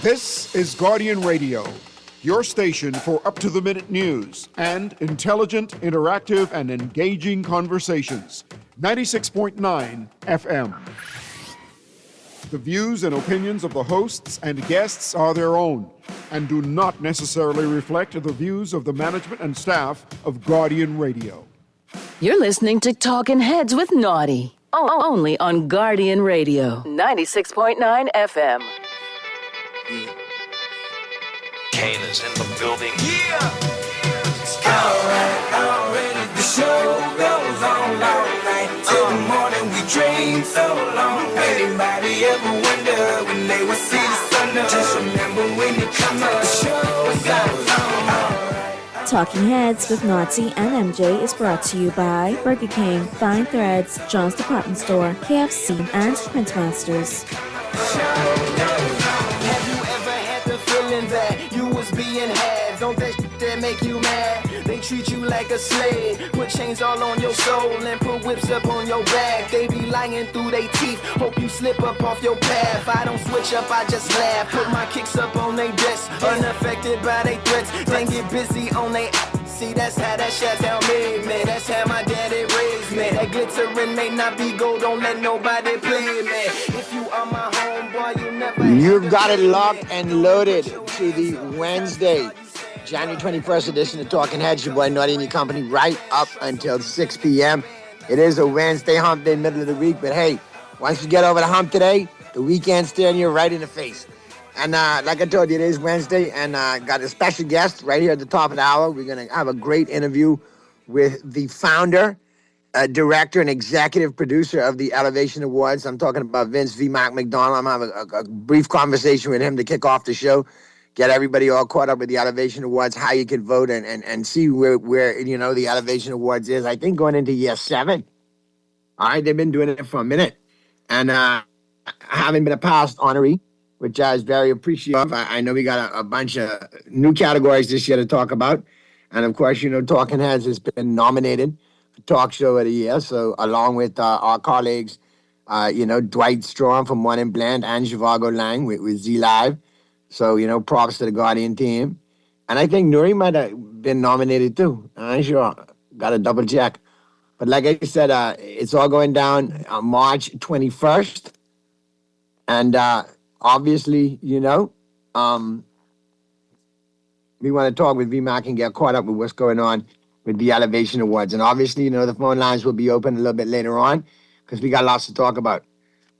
This is Guardian Radio, your station for up-to-the-minute news and intelligent, interactive, and engaging conversations. 96.9 FM. The views and opinions of the hosts and guests are their own and do not necessarily reflect the views of the management and staff of Guardian Radio. You're listening to Talking Heads with Naughty, only on Guardian Radio, 96.9 FM. Kane is in the building. Yeah! Alright, the show goes on all night. Till the morning we dream so long. Anybody ever wonder when they will see the sun up? Just remember when it comes up, the show goes on all right. Talking Heads with Naughty and MJ is brought to you by Burger King, Fine Threads, John's Department Store, KFC, and Printmasters. Have you ever had the feeling that you was being had? Don't that shit that make you mad? They treat you like a slave, put chains all on your soul and put whips up on your back. They be lying through their teeth, hope you slip up off your path. I don't switch up, I just laugh, put my kicks up on they desk, unaffected by they threats. Then get busy on they see, that's how that Chateau made me. That's how my daddy raised me. That glittering may not be gold, don't let nobody play me. If you are my homeboy, you never. You've got it locked and loaded to the Wednesday, January 21st edition of Talking Heads. Your boy Naughty and your company right up until 6 p.m. It is a Wednesday hump day, middle of the week, but hey, once you get over the hump today, the weekend's staring you right in the face. And like I told you, it is Wednesday, and got a special guest right here at the top of the hour. We're going to have a great interview with the founder, director, and executive producer of the Elevation Awards. I'm talking about Vince V. Mac McDonald. I'm having a brief conversation with him to kick off the show, get everybody all caught up with the Elevation Awards, how you can vote, and see where you know the Elevation Awards is. I think going into year 7. All right, they've been doing it for a minute, and having been a past honoree, which I was very appreciative. I know we got a bunch of new categories this year to talk about. And of course, you know, Talking Heads has been nominated for Talk Show of the Year. So along with our colleagues, you know, Dwight Strong from One and Blend and Zhivago Lang with Z Live. So, you know, props to the Guardian team. And I think Nuri might have been nominated too. I'm not sure. Got to double check. But like I said, it's all going down on March 21st. And obviously, you know, we want to talk with VMAC and get caught up with what's going on with the Elevation Awards. And obviously, you know, the phone lines will be open a little bit later on because we got lots to talk about.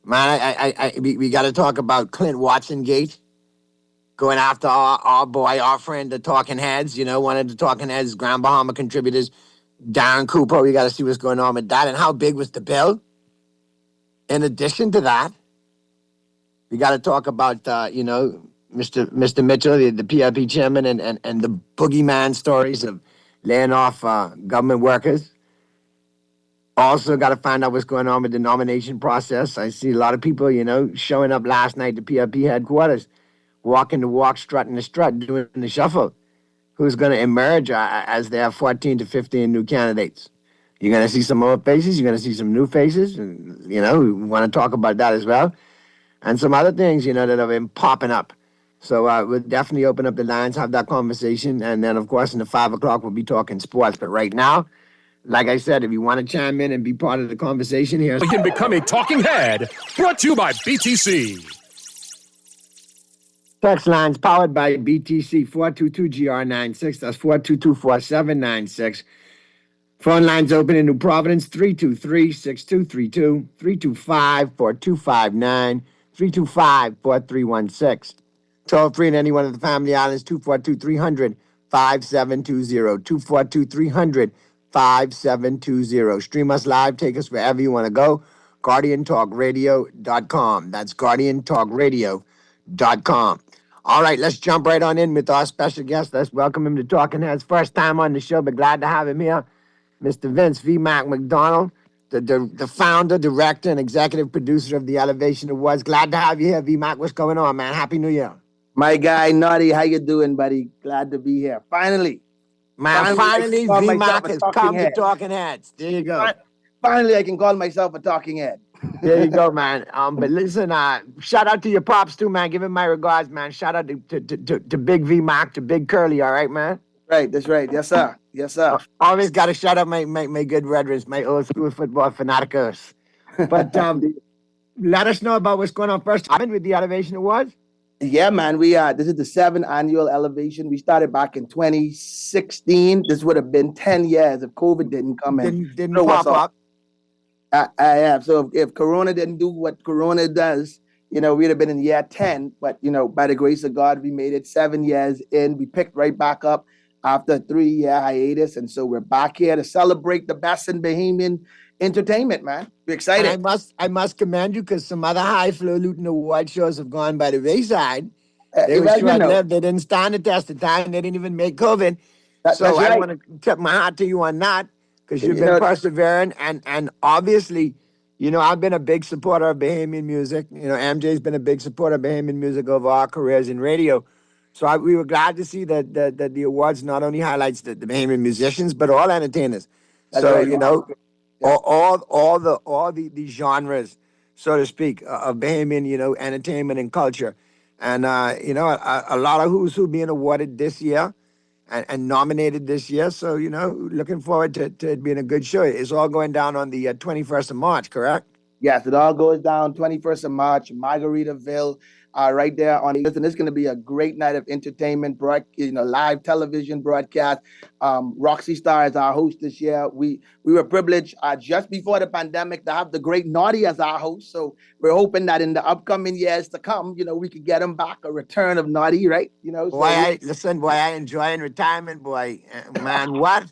Man, we got to talk about Clint Watson Gate going after our boy, our friend, the Talking Heads, you know, one of the Talking Heads, Grand Bahama contributors, Darren Cooper. We got to see what's going on with that and how big was the bill. In addition to that, we got to talk about, you know, Mr. Mitchell, the PLP chairman, and the boogeyman stories of laying off government workers. Also got to find out what's going on with the nomination process. I see a lot of people, you know, showing up last night at PLP headquarters, walking the walk, strutting the strut, doing the shuffle. Who's going to emerge as there are 14 to 15 new candidates? You're going to see some old faces. You're going to see some new faces. And, you know, we want to talk about that as well. And some other things, you know, that have been popping up. So we'll definitely open up the lines, have that conversation. And then, of course, in the 5 o'clock, we'll be talking sports. But right now, like I said, if you want to chime in and be part of the conversation here. You can become a talking head. Brought to you by BTC. Text lines powered by BTC, 422-GR96. That's 422-4796. Phone lines open in New Providence, 323-6232, 325-4259, 325-4316. Toll free in any one of the Family Islands, 242-300-5720, 242-300-5720. Stream us live, take us wherever you want to go. GuardianTalkRadio.com. That's GuardianTalkRadio.com. All right, let's jump right on in with our special guest. Let's welcome him to Talking Heads. First time on the show, but glad to have him here. Mr. Vince V. Mac McDonald, the founder, director, and executive producer of the Elevation Awards. Glad to have you here, V. Mac. What's going on, man? Happy New Year. My guy, Naughty, how you doing, buddy? Glad to be here. Finally. Man, finally V. Mac has come to Talking Heads. There you go. Finally, I can call myself a talking head. There you go, man. But listen, shout out to your pops too, man. Give him my regards, man. Shout out to Big V Mac, to Big Curly, all right, man? Right, that's right. Yes, sir. Yes, sir. Always got to shout out my good brethren, my old school football fanaticos. But let us know about what's going on first. I'm in with the Elevation Awards. Yeah, man. This is the 7th annual Elevation. We started back in 2016. This would have been 10 years if COVID didn't come in. Didn't pop up. I have. So if Corona didn't do what Corona does, we'd have been in year 10. But, by the grace of God, we made it 7 years in. We picked right back up after a 3-year hiatus. And so we're back here to celebrate the best in Bahamian entertainment, man. We're excited. And I must commend you, because some other highfalutin award shows have gone by the wayside. They were short-lived. They didn't stand the test of time. They didn't even make COVID. So I want to tip my hat to you on that, because you've been persevering. And obviously, I've been a big supporter of Bahamian music. MJ's been a big supporter of Bahamian music over our careers in radio. So we were glad to see that the awards not only highlights the Bahamian musicians, but all entertainers. All the genres, so to speak, of Bahamian, entertainment and culture. And, a lot of who's who being awarded this year and nominated this year. So, looking forward to it being a good show. It's all going down on the 21st of March, correct? Yes, it all goes down 21st of March, Margaritaville, right there on. Listen, it's going to be a great night of entertainment, live television broadcast. Roxy Star is our host this year. We were privileged just before the pandemic to have the great Naughty as our host. So we're hoping that in the upcoming years to come, we could get him back, a return of Naughty, right? I enjoy in retirement, boy. Man, what?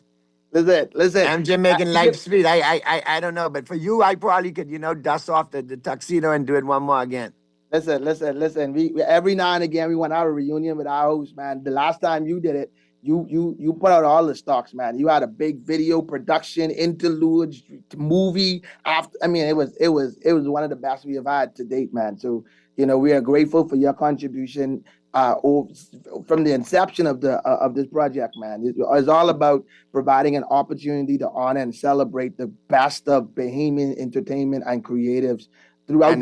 Listen. MJ making life sweet. I don't know, but for you, I probably could, dust off the tuxedo and do it one more again. Listen. We every now and again we want our reunion with our host, man. The last time you did it, you put out all the stocks, man. You had a big video production, interludes, movie. It was one of the best we have had to date, man. So we are grateful for your contribution. From the inception of this project, man. It's all about providing an opportunity to honor and celebrate the best of Bahamian entertainment and creatives throughout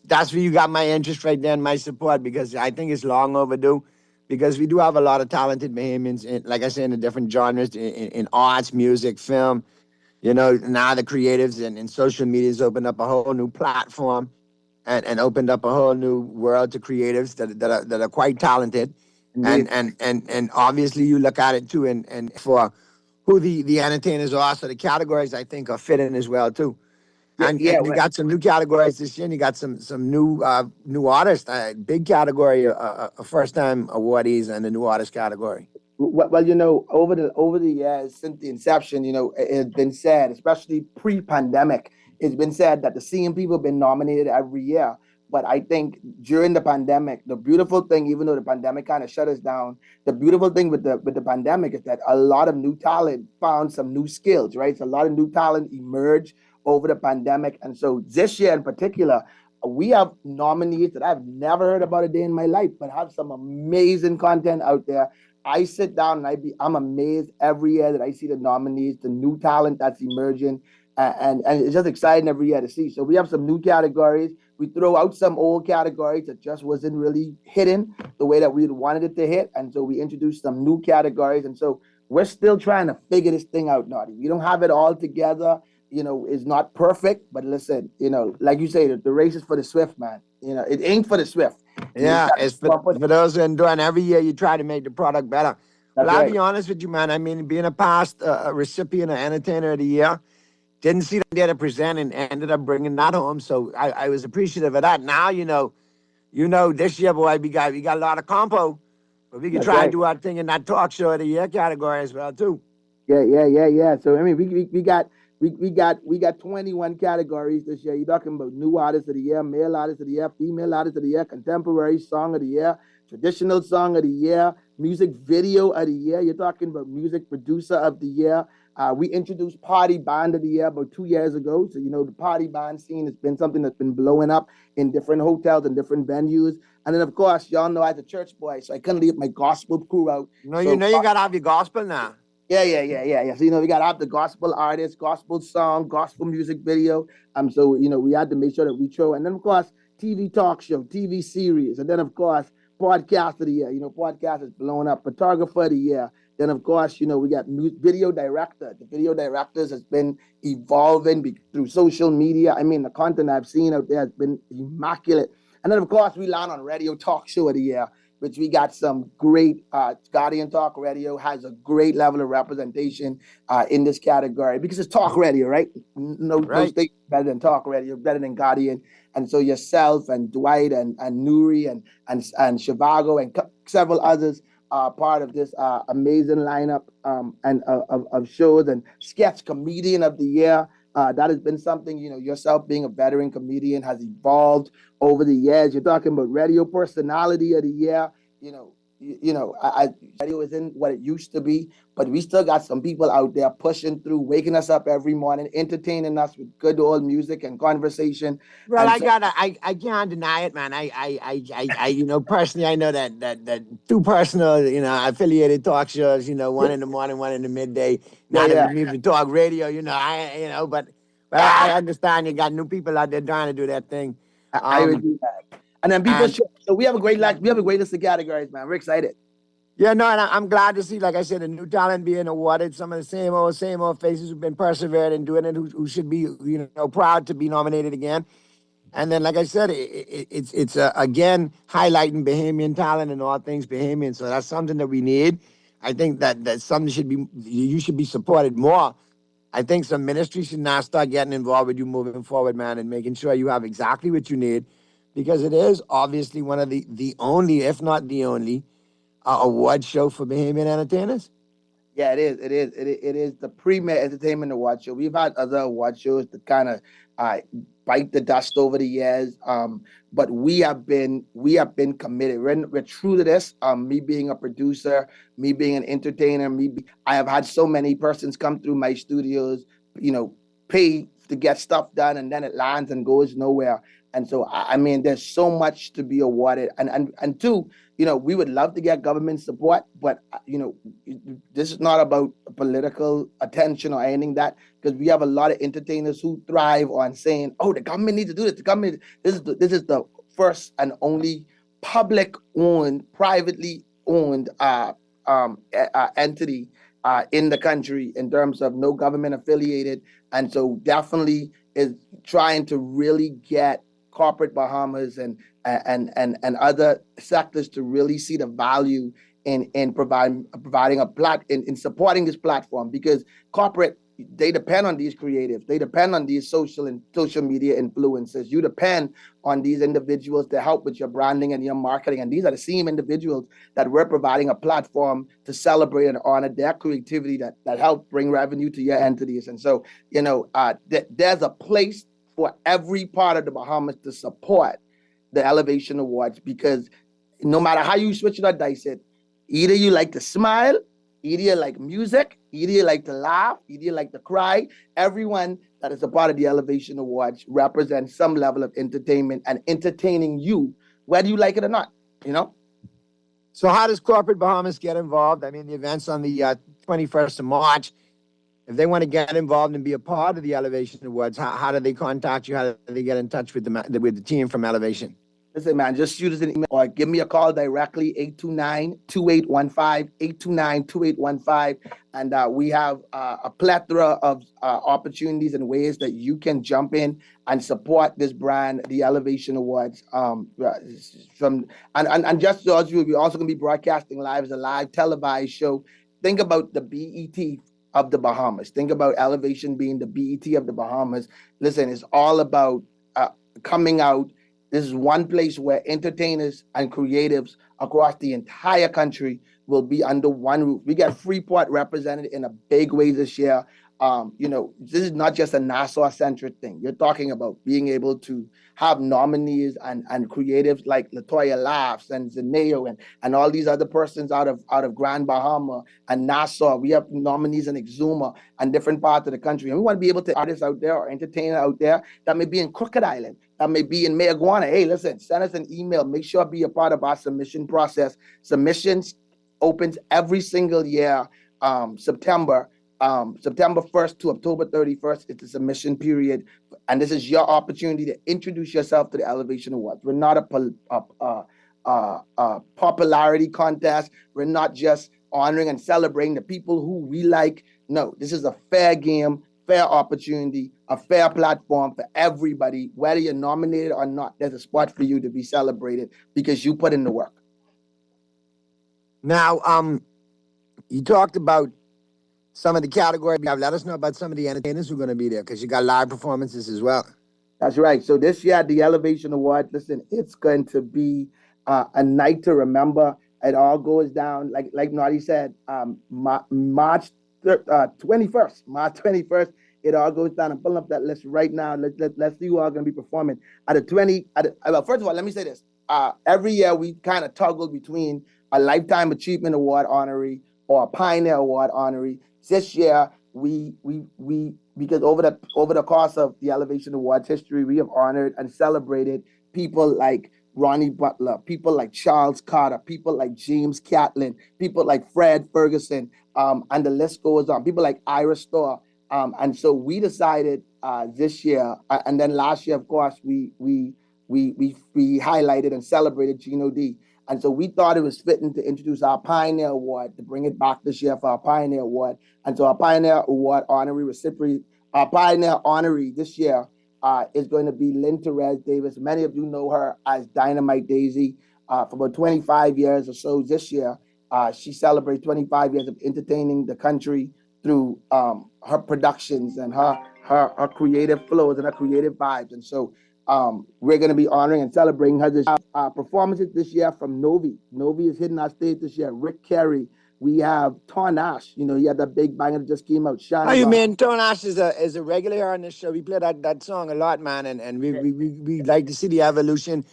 that's where you got my interest right there and my support, because I think it's long overdue, because we do have a lot of talented Bahamians, like I said, in the different genres, in arts, music, film. Now the creatives and social media has opened up a whole new platform. And opened up a whole new world to creatives that are quite talented, and obviously you look at it too, and for who the entertainers are, so the categories I think are fitting as well too, and you got some new categories this year, and you got some new artists, big category, first time awardees, and the new artist category. Well, over the years since the inception, it has been said, especially pre-pandemic. It's been said that the same people have been nominated every year. But I think during the pandemic, the beautiful thing, even though the pandemic kind of shut us down, the beautiful thing with the pandemic is that a lot of new talent found some new skills, right? So a lot of new talent emerged over the pandemic. And so this year in particular, we have nominees that I've never heard about a day in my life, but have some amazing content out there. I sit down and I'm amazed every year that I see the nominees, the new talent that's emerging. And it's just exciting every year to see. So we have some new categories. We throw out some old categories that just wasn't really hitting the way that we wanted it to hit. And so we introduced some new categories. And so we're still trying to figure this thing out, Naughty. We don't have it all together. It's not perfect. But listen, like you say, the race is for the swift, man. It ain't for the swift. Yeah, it's for those who endure. And every year you try to make the product better. But I'll be honest with you, man. Being a past recipient of Entertainer of the Year, didn't see that there to present and ended up bringing that home. So I was appreciative of that. Now, this year, boy, we got a lot of compo, but we can try and do our thing in that talk show of the year category as well, too. Yeah. So, we got 21 categories this year. You're talking about new artist of the year, male artist of the year, female artist of the year, contemporary song of the year, traditional song of the year, music video of the year. You're talking about music producer of the year. We introduced Party Band of the Year about 2 years ago. So, the party band scene has been something that's been blowing up in different hotels and different venues. And then, of course, y'all know I was a church boy, so I couldn't leave my gospel crew out. You got to have your gospel now. Yeah. So, we got to have the gospel artist, gospel song, gospel music video. So, we had to make sure that we throw, and then of course, TV talk show, TV series, and then of course, podcast of the year. Podcast is blowing up, photographer of the year. Then of course, we got video director. The video directors has been evolving through social media. I mean, the content I've seen out there has been immaculate. And then of course, we land on radio talk show of the year, which we got some great, Guardian Talk Radio has a great level of representation in this category because it's talk radio, right? No station better than talk radio, better than Guardian. And so yourself and Dwight and Nuri and Shivago and several others are part of this amazing lineup of shows, and sketch comedian of the year. That has been something, yourself being a veteran comedian has evolved over the years. You're talking about radio personality of the year. Radio isn't what it used to be, but we still got some people out there pushing through, waking us up every morning, entertaining us with good old music and conversation. Well, I can't deny it, man. I personally, I know that two personal, affiliated talk shows, one in the morning, one in the midday. Not that we need to talk radio, but I understand you got new people out there trying to do that thing. I would do that. And then people, so we have a great list of categories, man. We're excited. Yeah, no, and I'm glad to see, like I said, a new talent being awarded. Some of the same old faces who've been persevered in doing it, who should be, proud to be nominated again. And then, like I said, it's again highlighting Bahamian talent and all things Bahamian. So that's something that we need. I think that's something you should be supported more. I think some ministry should now start getting involved with you moving forward, man, and making sure you have exactly what you need. Because it is obviously one of the only, if not the only, award show for Bahamian entertainers. Yeah, it is. It is the premier entertainment award show. We've had other award shows that kind of bite the dust over the years, but we have been committed. We're true to this. Me being a producer, me being an entertainer, I have had so many persons come through my studios, pay to get stuff done, and then it lands and goes nowhere. And so, I mean, there's so much to be awarded. And two, we would love to get government support, but, this is not about political attention or anything because we have a lot of entertainers who thrive on saying, oh, the government needs to do this. The government, this is the first and only public-owned, privately owned entity in the country in terms of no government affiliated. And so definitely is trying to really get corporate Bahamas and other sectors to really see the value in providing in supporting this platform, because corporate, they depend on these creatives, they depend on these social media influencers. You depend on these individuals to help with your branding and your marketing, and these are the same individuals that we're providing a platform to celebrate and honor their creativity that help bring revenue to your entities. And so there's a place for every part of the Bahamas to support the Elevation Awards, because no matter how you switch it or dice it, either you like to smile, either you like music, either you like to laugh, either you like to cry. Everyone that is a part of the Elevation Awards represents some level of entertainment and entertaining you, whether you like it or not, So how does corporate Bahamas get involved? I mean, the event's on the 21st of March. If they want to get involved and be a part of the Elevation Awards, how do they contact you? How do they get in touch with the team from Elevation? Listen, man, just shoot us an email or give me a call directly, 829-2815, 829-2815. And we have a plethora of opportunities and ways that you can jump in and support this brand, the Elevation Awards. And just so you, we're also going to be broadcasting live as a live televised show. Think about the BET of the Bahamas. Think about Elevation being the BET of the Bahamas. Listen, it's all about coming out. This is one place where entertainers and creatives across the entire country will be under one roof. We got Freeport represented in a big way this year. This is not just a Nassau-centric thing. You're talking about being able to have nominees and creatives like Latoya Laughs and Zeneo and all these other persons out of Grand Bahama and Nassau. We have nominees in Exuma and different parts of the country. And we want to be able to artists out there or entertainers out there that may be in Crooked Island, that may be in Mayaguana. Hey, listen, send us an email. Make sure be a part of our submission process. Submissions opens every single year. September. September 1st to October 31st is the submission period. And this is your opportunity to introduce yourself to the Elevation Awards. We're not a popularity contest. We're not just honoring and celebrating the people who we like. No, this is a fair game, fair opportunity, a fair platform for everybody. Whether you're nominated or not, there's a spot for you to be celebrated because you put in the work. Now, you talked about some of the categories. Let us know about some of the entertainers who are going to be there because you got live performances as well. That's right. So this year at the Elevation Award, listen, it's going to be a night to remember. It all goes down, like Naughty said, March 21st. March 21st, it all goes down. I'm pulling up that list right now. Let's see who are going to be performing. Well, first of all, let me say this. Every year we kind of toggle between a Lifetime Achievement Award honoree or a Pioneer Award honoree. This year, because over the course of the Elevation Awards history, we have honored and celebrated people like Ronnie Butler, people like Charles Carter, people like James Catlin, people like Fred Ferguson, and the list goes on. People like Ira Starr. And so we decided this year, and then last year, of course, we highlighted and celebrated Gino D. And so we thought it was fitting to introduce our Pioneer Award, to bring it back this year for our Pioneer Award. And so our Pioneer Award honoree recipient, our Pioneer honoree this year is going to be Lynn Therese Davis. Many of you know her as Dynamite Daisy. For about 25 years or so this year, she celebrates 25 years of entertaining the country through her productions and her creative flows and her creative vibes. And so we're going to be honoring and celebrating her this performances this year from Novi. Novi is hitting our stage this year. Rick Carey. We have Ton Ash. You know, he had that big banger that just came out. How you mean? Ton Ash is a regular here on this show. We play that song a lot, man, and we like to see the evolution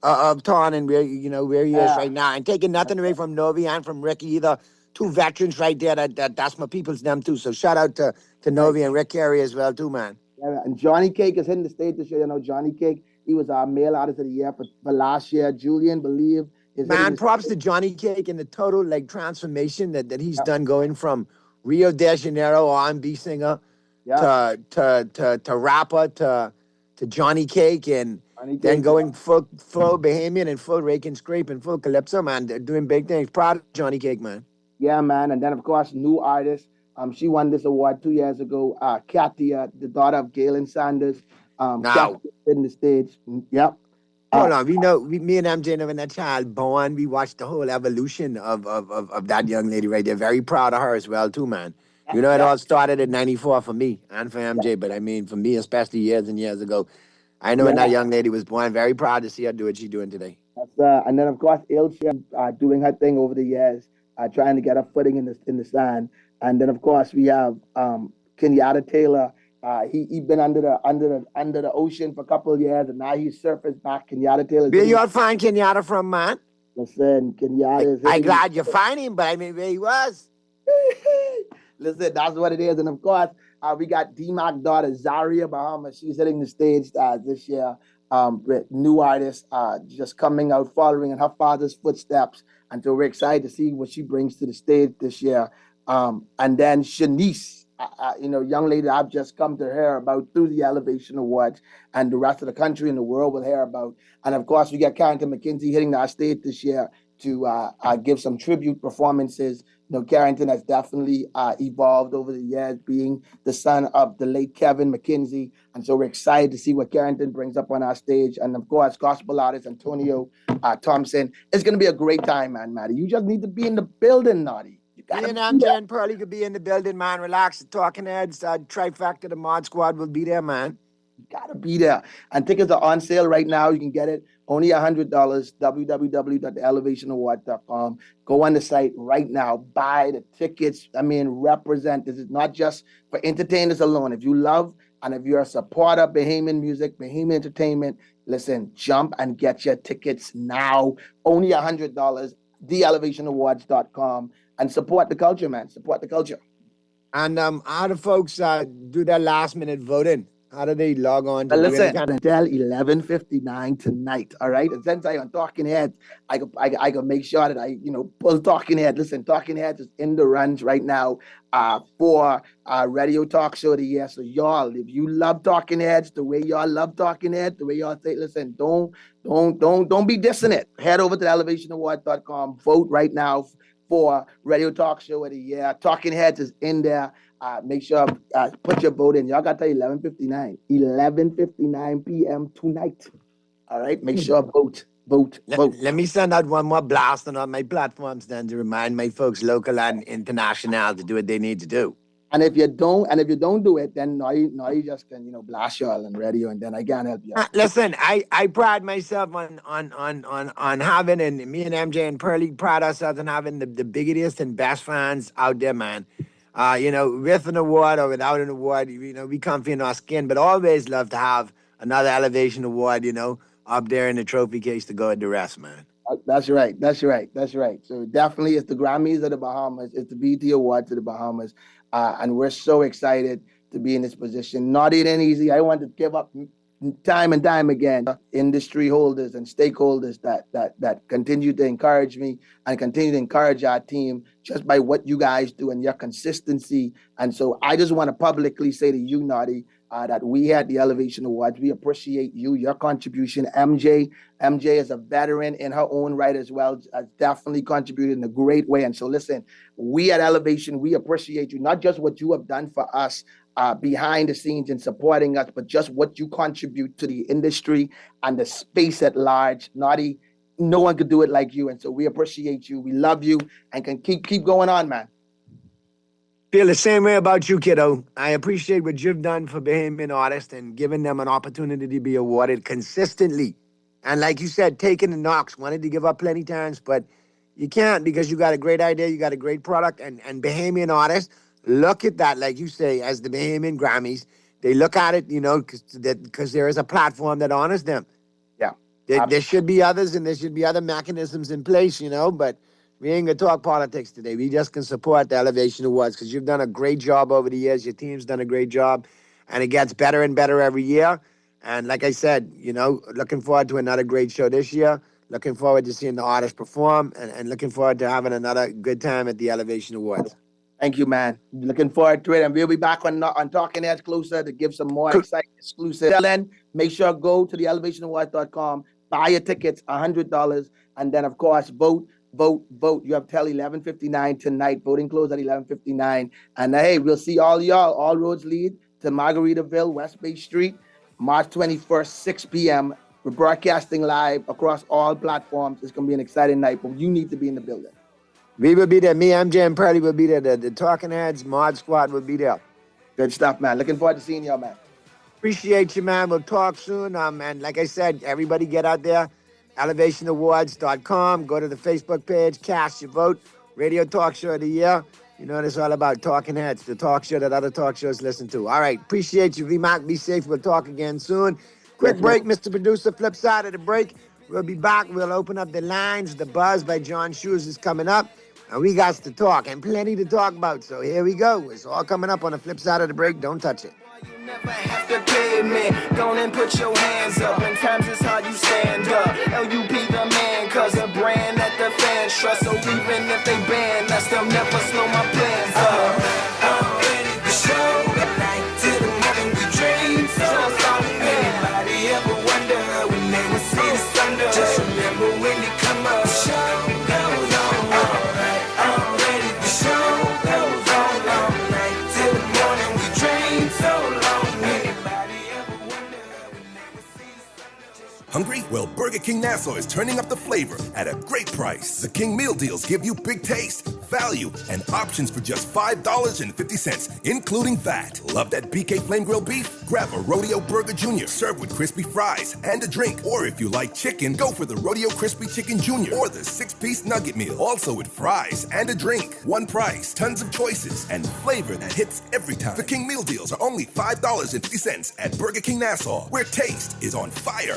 of Ton and where he is right now. And taking nothing away from Novi and from Ricky either. Two veterans right there. That's my people's them too. So shout out to Novi and Rick Carey as well too, man. Yeah, and Johnny Cake is hitting the stage this year. You know, Johnny Cake, he was our male artist of the year for last year. Julian Believe is man, props to Johnny Cake and the total transformation that he's done, going from Rio de Janeiro R&B singer to rapper to Johnny Cake and then going full Bahamian and full rake and scrape and full calypso, man. They're doing big things. Proud of Johnny Cake, man. Yeah, man. And then of course, new artist. She won this award 2 years ago. Katia, the daughter of Galen Sanders. Now in the stage. Yep. Hold on. Me and MJ know when that child born, we watched the whole evolution of that young lady right there. Very proud of her as well, too, man. You know, it all started at 94 for me and for MJ, but I mean, for me, especially years and years ago. I know when that young lady was born. Very proud to see her do what she's doing today. And then, of course, Ilse doing her thing over the years, trying to get her footing in the sand. And then, of course, we have Kenyatta Taylor. He been under the ocean for a couple of years, and now he's surfaced back. Kenyatta Taylor. Where you all find Kenyatta from, man? Listen, Kenyatta is. I'm glad you find him, but I mean, where he was. Listen, that's what it is. And of course, we got D-Mac's daughter, Zaria Bahama. She's hitting the stage this year with new artists just coming out, following in her father's footsteps. And so we're excited to see what she brings to the stage this year. And then Shanice, young lady I've just come to hear about through the Elevation Awards, and the rest of the country and the world will hear about. And of course, we got Carrington McKenzie hitting our stage this year to give some tribute performances. You know, Carrington has definitely evolved over the years, being the son of the late Kevin McKenzie. And so we're excited to see what Carrington brings up on our stage. And of course, gospel artist Antonio Thompson. It's going to be a great time, man, Matty. You just need to be in the building, Naughty. Me and MJ and Pearlie could be in the building, man. Relax. The Talking Heads, Trifecta, the Mod Squad will be there, man. You gotta be there. And tickets are on sale right now. You can get it only $100. www.theelevationaward.com. Go on the site right now. Buy the tickets. I mean, represent. This is not just for entertainers alone. If you love and if you're a supporter of Bahamian music, Bahamian entertainment, listen, jump and get your tickets now. Only $100. theelevationawards.com. And support the culture, man. Support the culture. And how do folks do their last minute voting? How do they log on to Well, do any listen, kind of... until 11:59 tonight, all right? And since I on Talking Heads, I can make sure that I, pull Talking Heads. Listen, Talking Heads is in the runs right now for Radio Talk Show of the Year. So y'all, if you love Talking Heads, the way y'all love Talking Heads, the way y'all say, listen, don't be dissing it. Head over to elevationaward.com, vote right now for Radio Talk Show of the Year. Talking Heads is in there. Make sure put your vote in. Y'all got to 11:59 p.m. tonight. All right, make sure vote. Let me send out one more blast on all my platforms then to remind my folks, local and international, to do what they need to do. And if you don't do it, then now you just can blast y'all on radio, and then I can't help you. Listen, I pride myself on having, and me and MJ and Pearlie pride ourselves on having the biggest and best fans out there, man. With an award or without an award, we comfy in our skin, but always love to have another Elevation Award, up there in the trophy case to go with the rest, man. That's right. So definitely it's the Grammys of the Bahamas. It's the BET Awards of the Bahamas. And we're so excited to be in this position. Not even easy. I want to give up time and time again, industry holders and stakeholders that continue to encourage me and continue to encourage our team just by what you guys do and your consistency. And so I just want to publicly say to you, Naughty, that we at the Elevation Awards, we appreciate you, your contribution. MJ is a veteran in her own right as well, has definitely contributed in a great way. And so listen, we at Elevation, we appreciate you, not just what you have done for us behind the scenes and supporting us, but just what you contribute to the industry and the space at large. Naughty, no one could do it like you. And so we appreciate you. We love you and can keep going on, man. Feel the same way about you, kiddo. I appreciate what you've done for Bahamian artists and giving them an opportunity to be awarded consistently. And like you said, taking the knocks, wanted to give up plenty times, but you can't because you got a great idea, you got a great product, and Bahamian artists look at that, like you say, as the Bahamian Grammys. They look at it, because there is a platform that honors them. Yeah. There should be others, and there should be other mechanisms in place, but we ain't gonna talk politics today. We just can support the Elevation Awards because you've done a great job over the years. Your team's done a great job, and it gets better and better every year. And like I said, looking forward to another great show this year. Looking forward to seeing the artists perform, and looking forward to having another good time at the Elevation Awards. Thank you, man. Looking forward to it, and we'll be back on Talking Heads Closer to give some more exciting exclusive. Then make sure go to the elevationawards.com, buy your tickets, $100, and then of course vote. You have till 11:59 tonight. Voting closed at 11:59. And hey, we'll see all y'all. All roads lead to Margaritaville, West Bay Street, March 21st, 6 p.m. We're broadcasting live across all platforms. It's gonna be an exciting night, but you need to be in the building. We will be there. Me, MJ, and Pearlie will be there. The Talking Heads Mod Squad will be there. Good stuff, man. Looking forward to seeing y'all, man. Appreciate you, man. We'll talk soon. And like I said, everybody get out there. ElevationAwards.com. Go to the Facebook page. Cast your vote. Radio Talk Show of the Year. It's all about Talking Heads, the talk show that other talk shows listen to. All right. Appreciate you, V-Mac. Be safe. We'll talk again soon. Quick break, Mr. Producer. Flip side of the break. We'll be back. We'll open up the lines. The Buzz by John Shoes is coming up. And we got to talk, and plenty to talk about. So here we go. It's all coming up on the flip side of the break. Don't touch it. You never have to pay me. Go and put your hands up. When times is hard, you stand up. LUP the man, cause a brand that the fans trust. So even if they ban us, they'll never slow my plans up. I'm ready to show. Night till the morning we dream. So anybody ever wonder when they will see the sun? Just remember when they come up. Show goes on. I'm ready to show goes on. Night till the morning we dream so long. Anybody ever wonder when they will see the sun? Hungry? Well, Burger King Nassau is turning up the flavor at a great price. The King Meal Deals give you big taste, value, and options for just $5.50, including VAT. Love that BK Flame Grilled Beef? Grab a Rodeo Burger Jr. served with crispy fries and a drink. Or if you like chicken, go for the Rodeo Crispy Chicken Jr. or the 6-piece Nugget Meal, also with fries and a drink. One price, tons of choices, and flavor that hits every time. The King Meal Deals are only $5.50 at Burger King Nassau, where taste is on fire.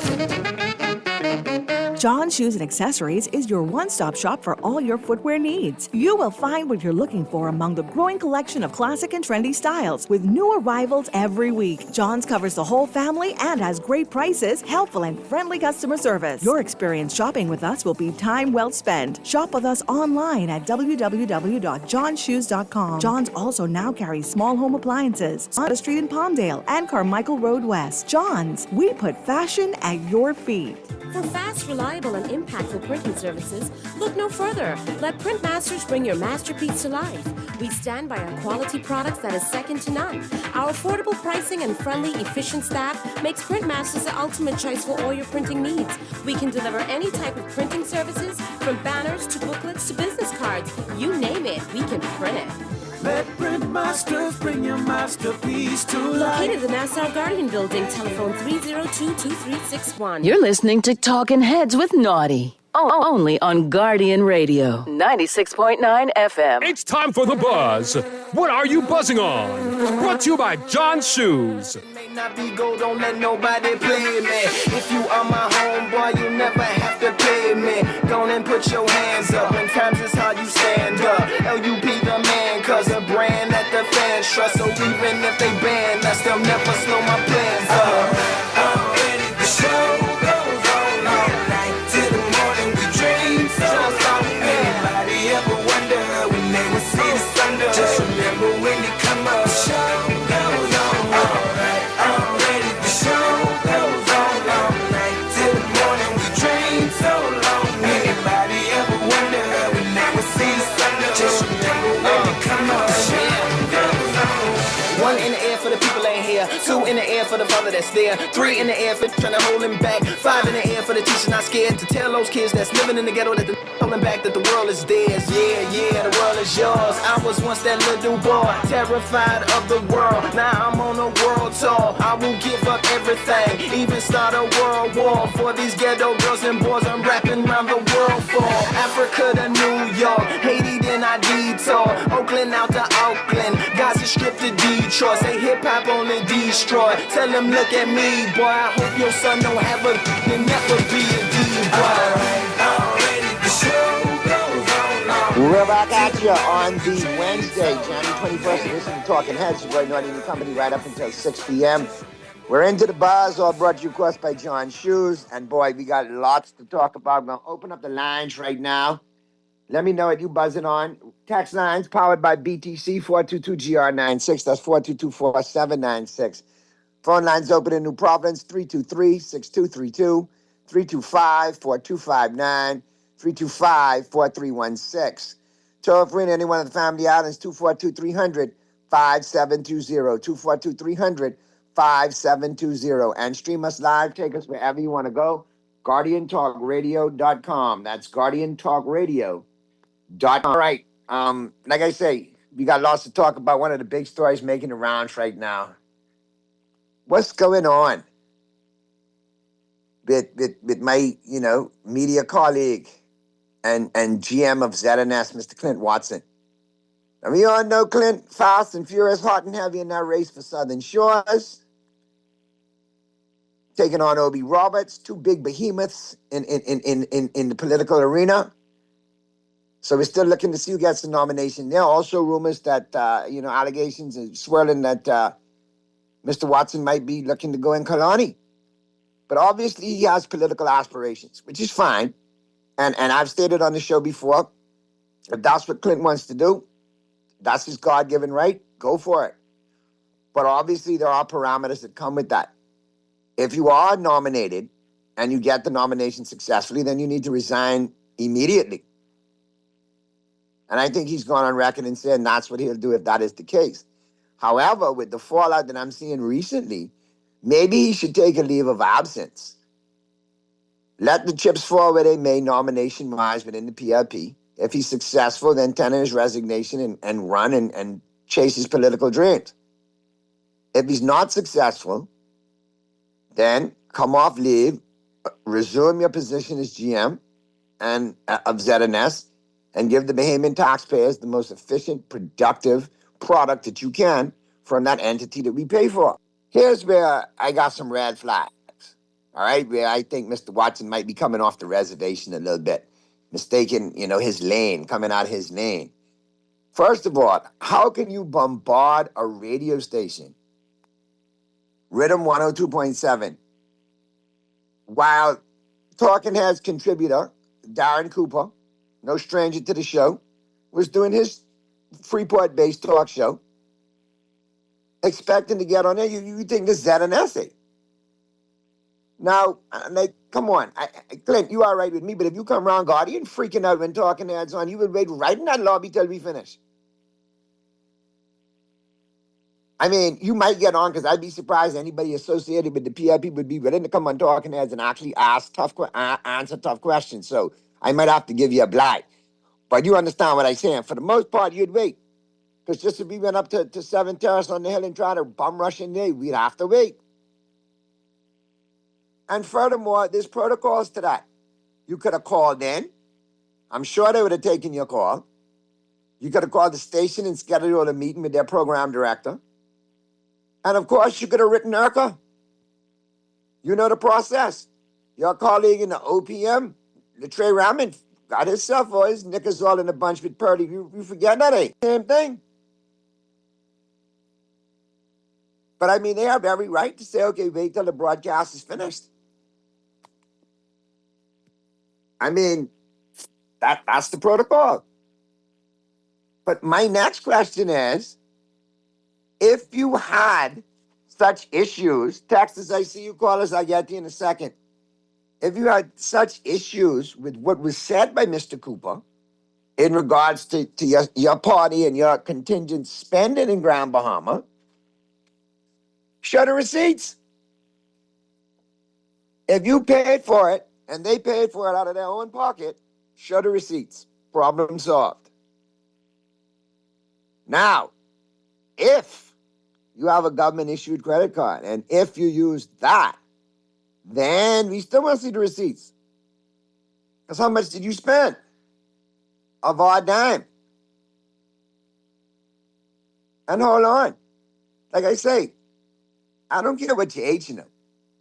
John Shoes and Accessories is your one-stop shop for all your footwear needs. You will find what you're looking for among the growing collection of classic and trendy styles with new arrivals every week. John's covers the whole family and has great prices, helpful and friendly customer service. Your experience shopping with us will be time well spent. Shop with us online at www.johnshoes.com. John's also now carries small home appliances on the street in Palmdale and Carmichael Road West. John's, we put fashion at your feet. For fast, reliable, and impactful printing services, look no further. Let Printmasters bring your masterpiece to life. We stand by our quality products that is second to none. Our affordable pricing and friendly, efficient staff makes Printmasters the ultimate choice for all your printing needs. We can deliver any type of printing services, from banners to booklets to business cards. You name it, we can print it. Let Printmasters bring your masterpiece to life. Located in the Nassau Guardian Building, telephone 302-2361. You're listening to Talking Heads with Naughty. Only on Guardian Radio, 96.9 FM. It's time for the buzz. What are you buzzing on? Brought to you by John's Shoes. May not be gold, don't let nobody play me. If you are my homeboy, you never have to pay me. Go and put your hands up. When times is hard, you stand up. LUP the man, cause a brand that the fans trust. So even if they ban us, they'll never slow my plans up. I'm ready to show. Just remember when you come up, show goes on. Alright, I'm ready, the show goes on. All night till the morning, we dream so long. Anybody ever wonder when they will see the sun? Just remember when you come up, show goes on. One in the air for the people ain't here. Two in the air for the father that's there. Three in the air for trying to hold him back. Five in the air for the teacher not scared to tell those kids that's living in the ghetto that the holding back that the world is theirs. Yeah, the world is yours. I was once that little boy, terrified of the world. Now I'm on a world tour. I will give up everything, even start a world war for these ghetto girls and boys I'm rapping around the world for. Africa to New York, Haiti then I detour. Oakland out to Oakland, Gaza Strip to Detroit. Say hip hop only destroy. Tell them look at me, boy. I hope your son don't have a and never be a D-boy. We're back at you on the Wednesday, January 21st edition of Talking Heads. Your boy Naughty and your company right up until 6 p.m. We're into the buzz, all brought to you, of course, by John Shoes. And boy, we got lots to talk about. I'm going to open up the lines right now. Let me know what you buzzing on. Text lines powered by BTC 422-GR96. That's 422-4796. Phone lines open in New Providence, 323-6232, 325-4259. 325-4316. Toll free in any one of the family islands, 242-300-5720, 242-300-5720. And stream us live, take us wherever you want to go, GuardianTalkRadio.com. That's GuardianTalkRadio.com. All right, like I say, we got lots to talk about. One of the big stories making the rounds right now. What's going on with my, media colleague and GM of ZNS, Mr. Clint Watson? Now, we all know Clint, fast and furious, hot and heavy in that race for Southern Shores. Taking on Obi Roberts, two big behemoths in the political arena. So we're still looking to see who gets the nomination. There are also rumors that, allegations are swirling that Mr. Watson might be looking to go in Kalani. But obviously he has political aspirations, which is fine. And I've stated on the show before, if that's what Clint wants to do, that's his God-given right, go for it. But obviously there are parameters that come with that. If you are nominated and you get the nomination successfully, then you need to resign immediately. And I think he's gone on record and said that's what he'll do if that is the case. However, with the fallout that I'm seeing recently, maybe he should take a leave of absence. Let the chips fall where they may nomination-wise within the PLP. If he's successful, then tender his resignation and run and chase his political dreams. If he's not successful, then come off leave, resume your position as GM and of ZNS, and give the Bahamian taxpayers the most efficient, productive product that you can from that entity that we pay for. Here's where I got some red flags. all right, where I think Mr. Watson might be coming off the reservation a little bit, mistaking, his lane, coming out of his lane. First of all, how can you bombard a radio station, Rhythm 102.7, while Talking Heads contributor, Darren Cooper, no stranger to the show, was doing his Freeport-based talk show, expecting to get on there? You think this is an essay? Now, come on. Clint, you all right with me, but if you come around Guardian freaking out when Talking Heads on, you would wait right in that lobby till we finish. I mean, you might get on, because I'd be surprised anybody associated with the PIP would be willing to come on Talking Heads and actually answer tough questions. So I might have to give you a blight. But you understand what I'm saying. For the most part, you'd wait. Because just if we went up to 7 Terrace on the hill and tried to bum rush in there, we'd have to wait. And furthermore, there's protocols to that. You could have called in. I'm sure they would have taken your call. You could have called the station and scheduled a meeting with their program director. And of course, you could have written IRCA. You know the process. Your colleague in the OPM, Trey Raman, got his cell phone, his knickers all in a bunch with Purdy. You forget that ain't the same thing. But I mean, they have every right to say, okay, wait till the broadcast is finished. I mean, that's the protocol. But my next question is, if you had such issues, Texas, I see you call us, I'll get to you in a second. If you had such issues with what was said by Mr. Cooper in regards to your party and your contingent spending in Grand Bahama, show the receipts. If you paid for it and they paid for it out of their own pocket, show the receipts. Problem solved. Now, if you have a government-issued credit card, and if you use that, then we still want to see the receipts. Because how much did you spend of our dime? And hold on. Like I say, I don't care what you ate,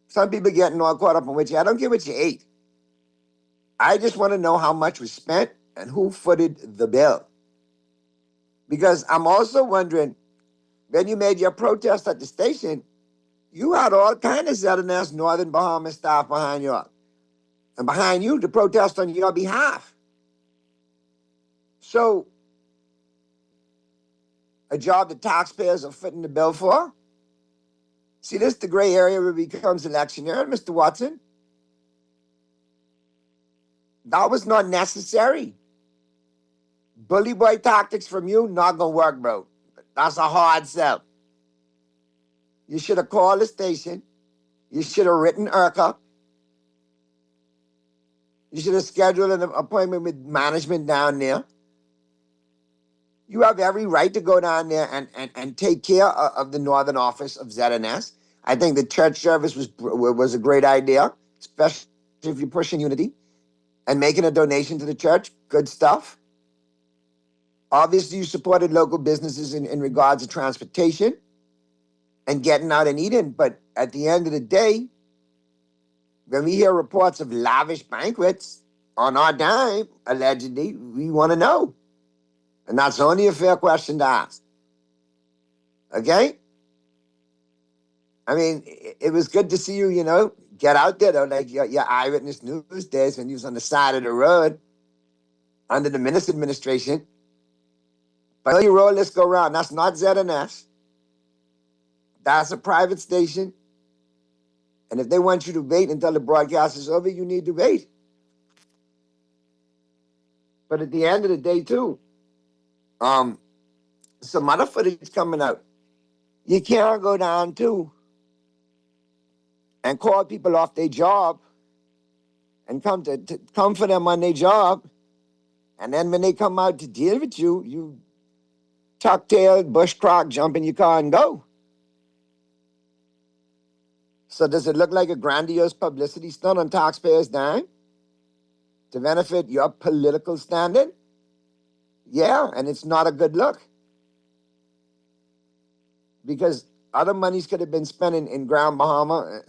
Some people getting all caught up on what you ate. I don't care what you ate. I just want to know how much was spent and who footed the bill. Because I'm also wondering, when you made your protest at the station, you had all kind of ZNS Northern Bahamas staff behind you. And behind you to protest on your behalf. So, a job that taxpayers are footing the bill for? See, this is the gray area where it becomes electioneering, Mr. Watson. That was not necessary. Bully boy tactics from you, not gonna work, bro. That's a hard sell. You should have called the station. You should have written IRCA. You should have scheduled an appointment with management down there. You have every right to go down there and take care of the northern office of ZNS. I think the church service was a great idea, especially if you're pushing unity and making a donation to the church. Good stuff. Obviously, you supported local businesses in regards to transportation and getting out and eating. But at the end of the day, when we hear reports of lavish banquets on our dime, allegedly, we want to know. And that's only a fair question to ask. Okay? I mean, it was good to see you, get out there, though, like your Eyewitness News days when you was on the side of the road under the Minnis administration. But you roll, let's go around. That's not ZNS. That's a private station. And if they want you to wait until the broadcast is over, you need to wait. But at the end of the day, too, some other footage coming out. You can't go down, too, and call people off their job and come for them on their job. And then when they come out to deal with you, you tuck-tailed, bush-crock, jump in your car and go. So does it look like a grandiose publicity stunt on taxpayers' dime to benefit your political standing? Yeah, and it's not a good look. Because other monies could have been spent in Grand Bahama,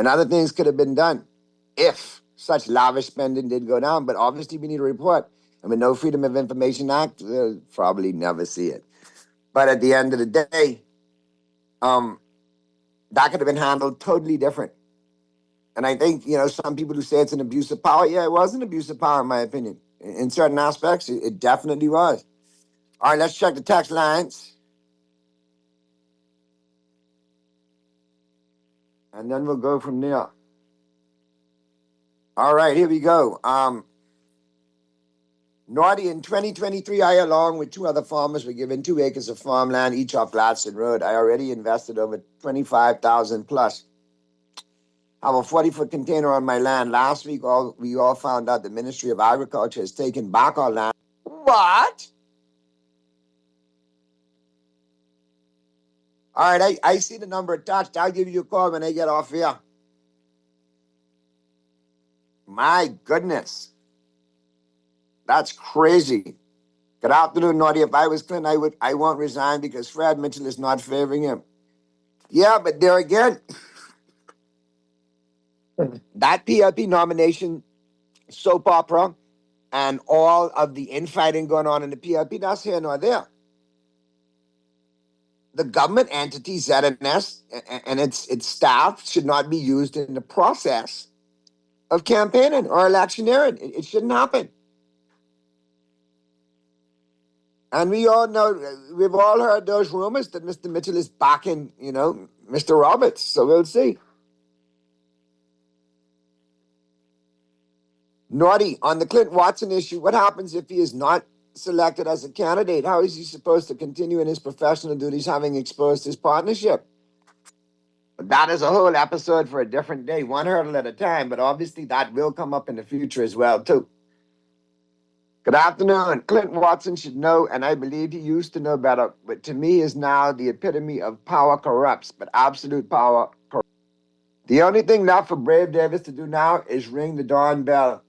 And other things could have been done if such lavish spending did go down. But obviously we need a report. And with no Freedom of Information Act, we'll probably never see it. But at the end of the day, that could have been handled totally different. And I think, some people who say it's an abuse of power, yeah, it was an abuse of power in my opinion. In certain aspects, it definitely was. All right, let's check the text lines. And then we'll go from there. All right, here we go. Naughty, in 2023, I, along with 2 other farmers, were given 2 acres of farmland each off Gladstone Road. I already invested over $25,000 plus. I have a 40-foot container on my land. Last week, we all found out the Ministry of Agriculture has taken back our land. What? All right, I see the number attached. I'll give you a call when I get off here. My goodness. That's crazy. Good afternoon, Naughty. If I was Clinton, I won't resign because Fred Mitchell is not favoring him. Yeah, but there again, that PLP nomination soap opera and all of the infighting going on in the PLP, that's here nor there. The government entity, ZNS, and its staff should not be used in the process of campaigning or electioneering. It shouldn't happen. And we all know, we've all heard those rumors that Mr. Mitchell is backing, Mr. Roberts. So we'll see. Naughty, on the Clint Watson issue, what happens if he is not selected as a candidate? How is he supposed to continue in his professional duties having exposed his partnership? That is a whole episode for a different day, one hurdle at a time, but obviously that will come up in the future as well, too. Good afternoon. Clint Watson should know, and I believe he used to know better, but to me is now the epitome of power corrupts, but absolute power corrupts. The only thing left for Brave Davis to do now is ring the darn bell.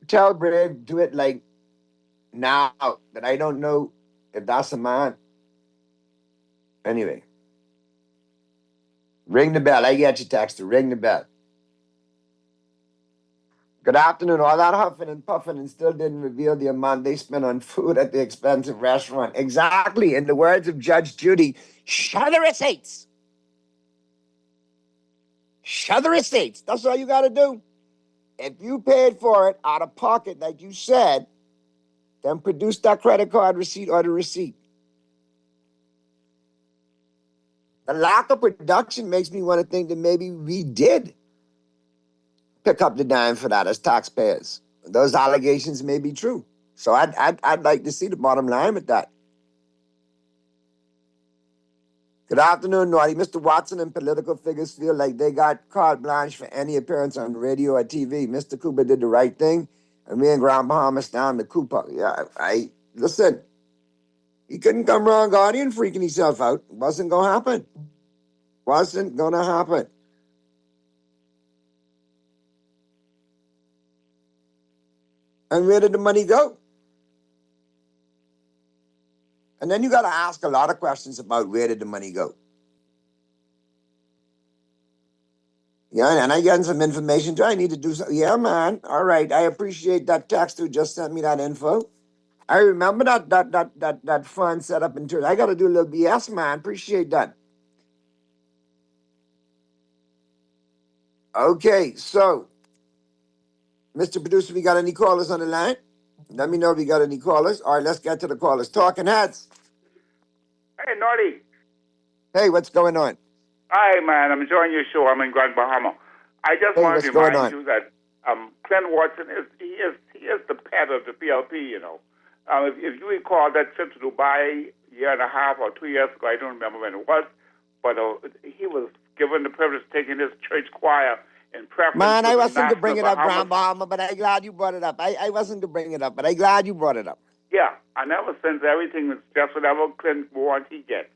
Tell Brave, do it like now, that I don't know if that's a man. Anyway. Ring the bell. I get you, Texter. Ring the bell. Good afternoon. All that huffing and puffing and still didn't reveal the amount they spent on food at the expensive restaurant. Exactly. In the words of Judge Judy, show the receipts. Show the receipts. That's all you got to do. If you paid for it out of pocket, like you said, then produce that credit card receipt or the receipt. The lack of production makes me want to think that maybe we did pick up the dime for that as taxpayers. Those allegations may be true. So I'd like to see the bottom line with that. Good afternoon, Naughty. Mr. Watson and political figures feel like they got carte blanche for any appearance on radio or TV. Mr. Cooper did the right thing, and me and Grand Bahamas down the Cooper. Yeah, listen, he couldn't come wrong Guardian freaking himself out. It wasn't going to happen. Wasn't going to happen. And where did the money go? And then you got to ask a lot of questions about where did the money go. Yeah, and I got some information too. I need to do something. Yeah, man. All right. I appreciate that text who just sent me that info. I remember that fund set up in church. I got to do a little BS, man. Appreciate that. Okay, so, Mr. Producer, we got any callers on the line? Let me know if we got any callers. All right, let's get to the callers. Talking Heads. Hey, Naughty. Hey, what's going on? Hi, man. I'm enjoying your show. I'm in Grand Bahama. I just want to remind you that Clint Watson is the pet of the PLP, you know. If you recall that trip to Dubai a year and a half or 2 years ago, I don't remember when it was, but he was given the privilege of taking his church choir in preference. Man, I wasn't to bring it up, Grand Bahama, but I'm glad you brought it up. I wasn't to bring it up, but I'm glad you brought it up. Yeah, and ever since everything is just whatever Clint wants, he gets.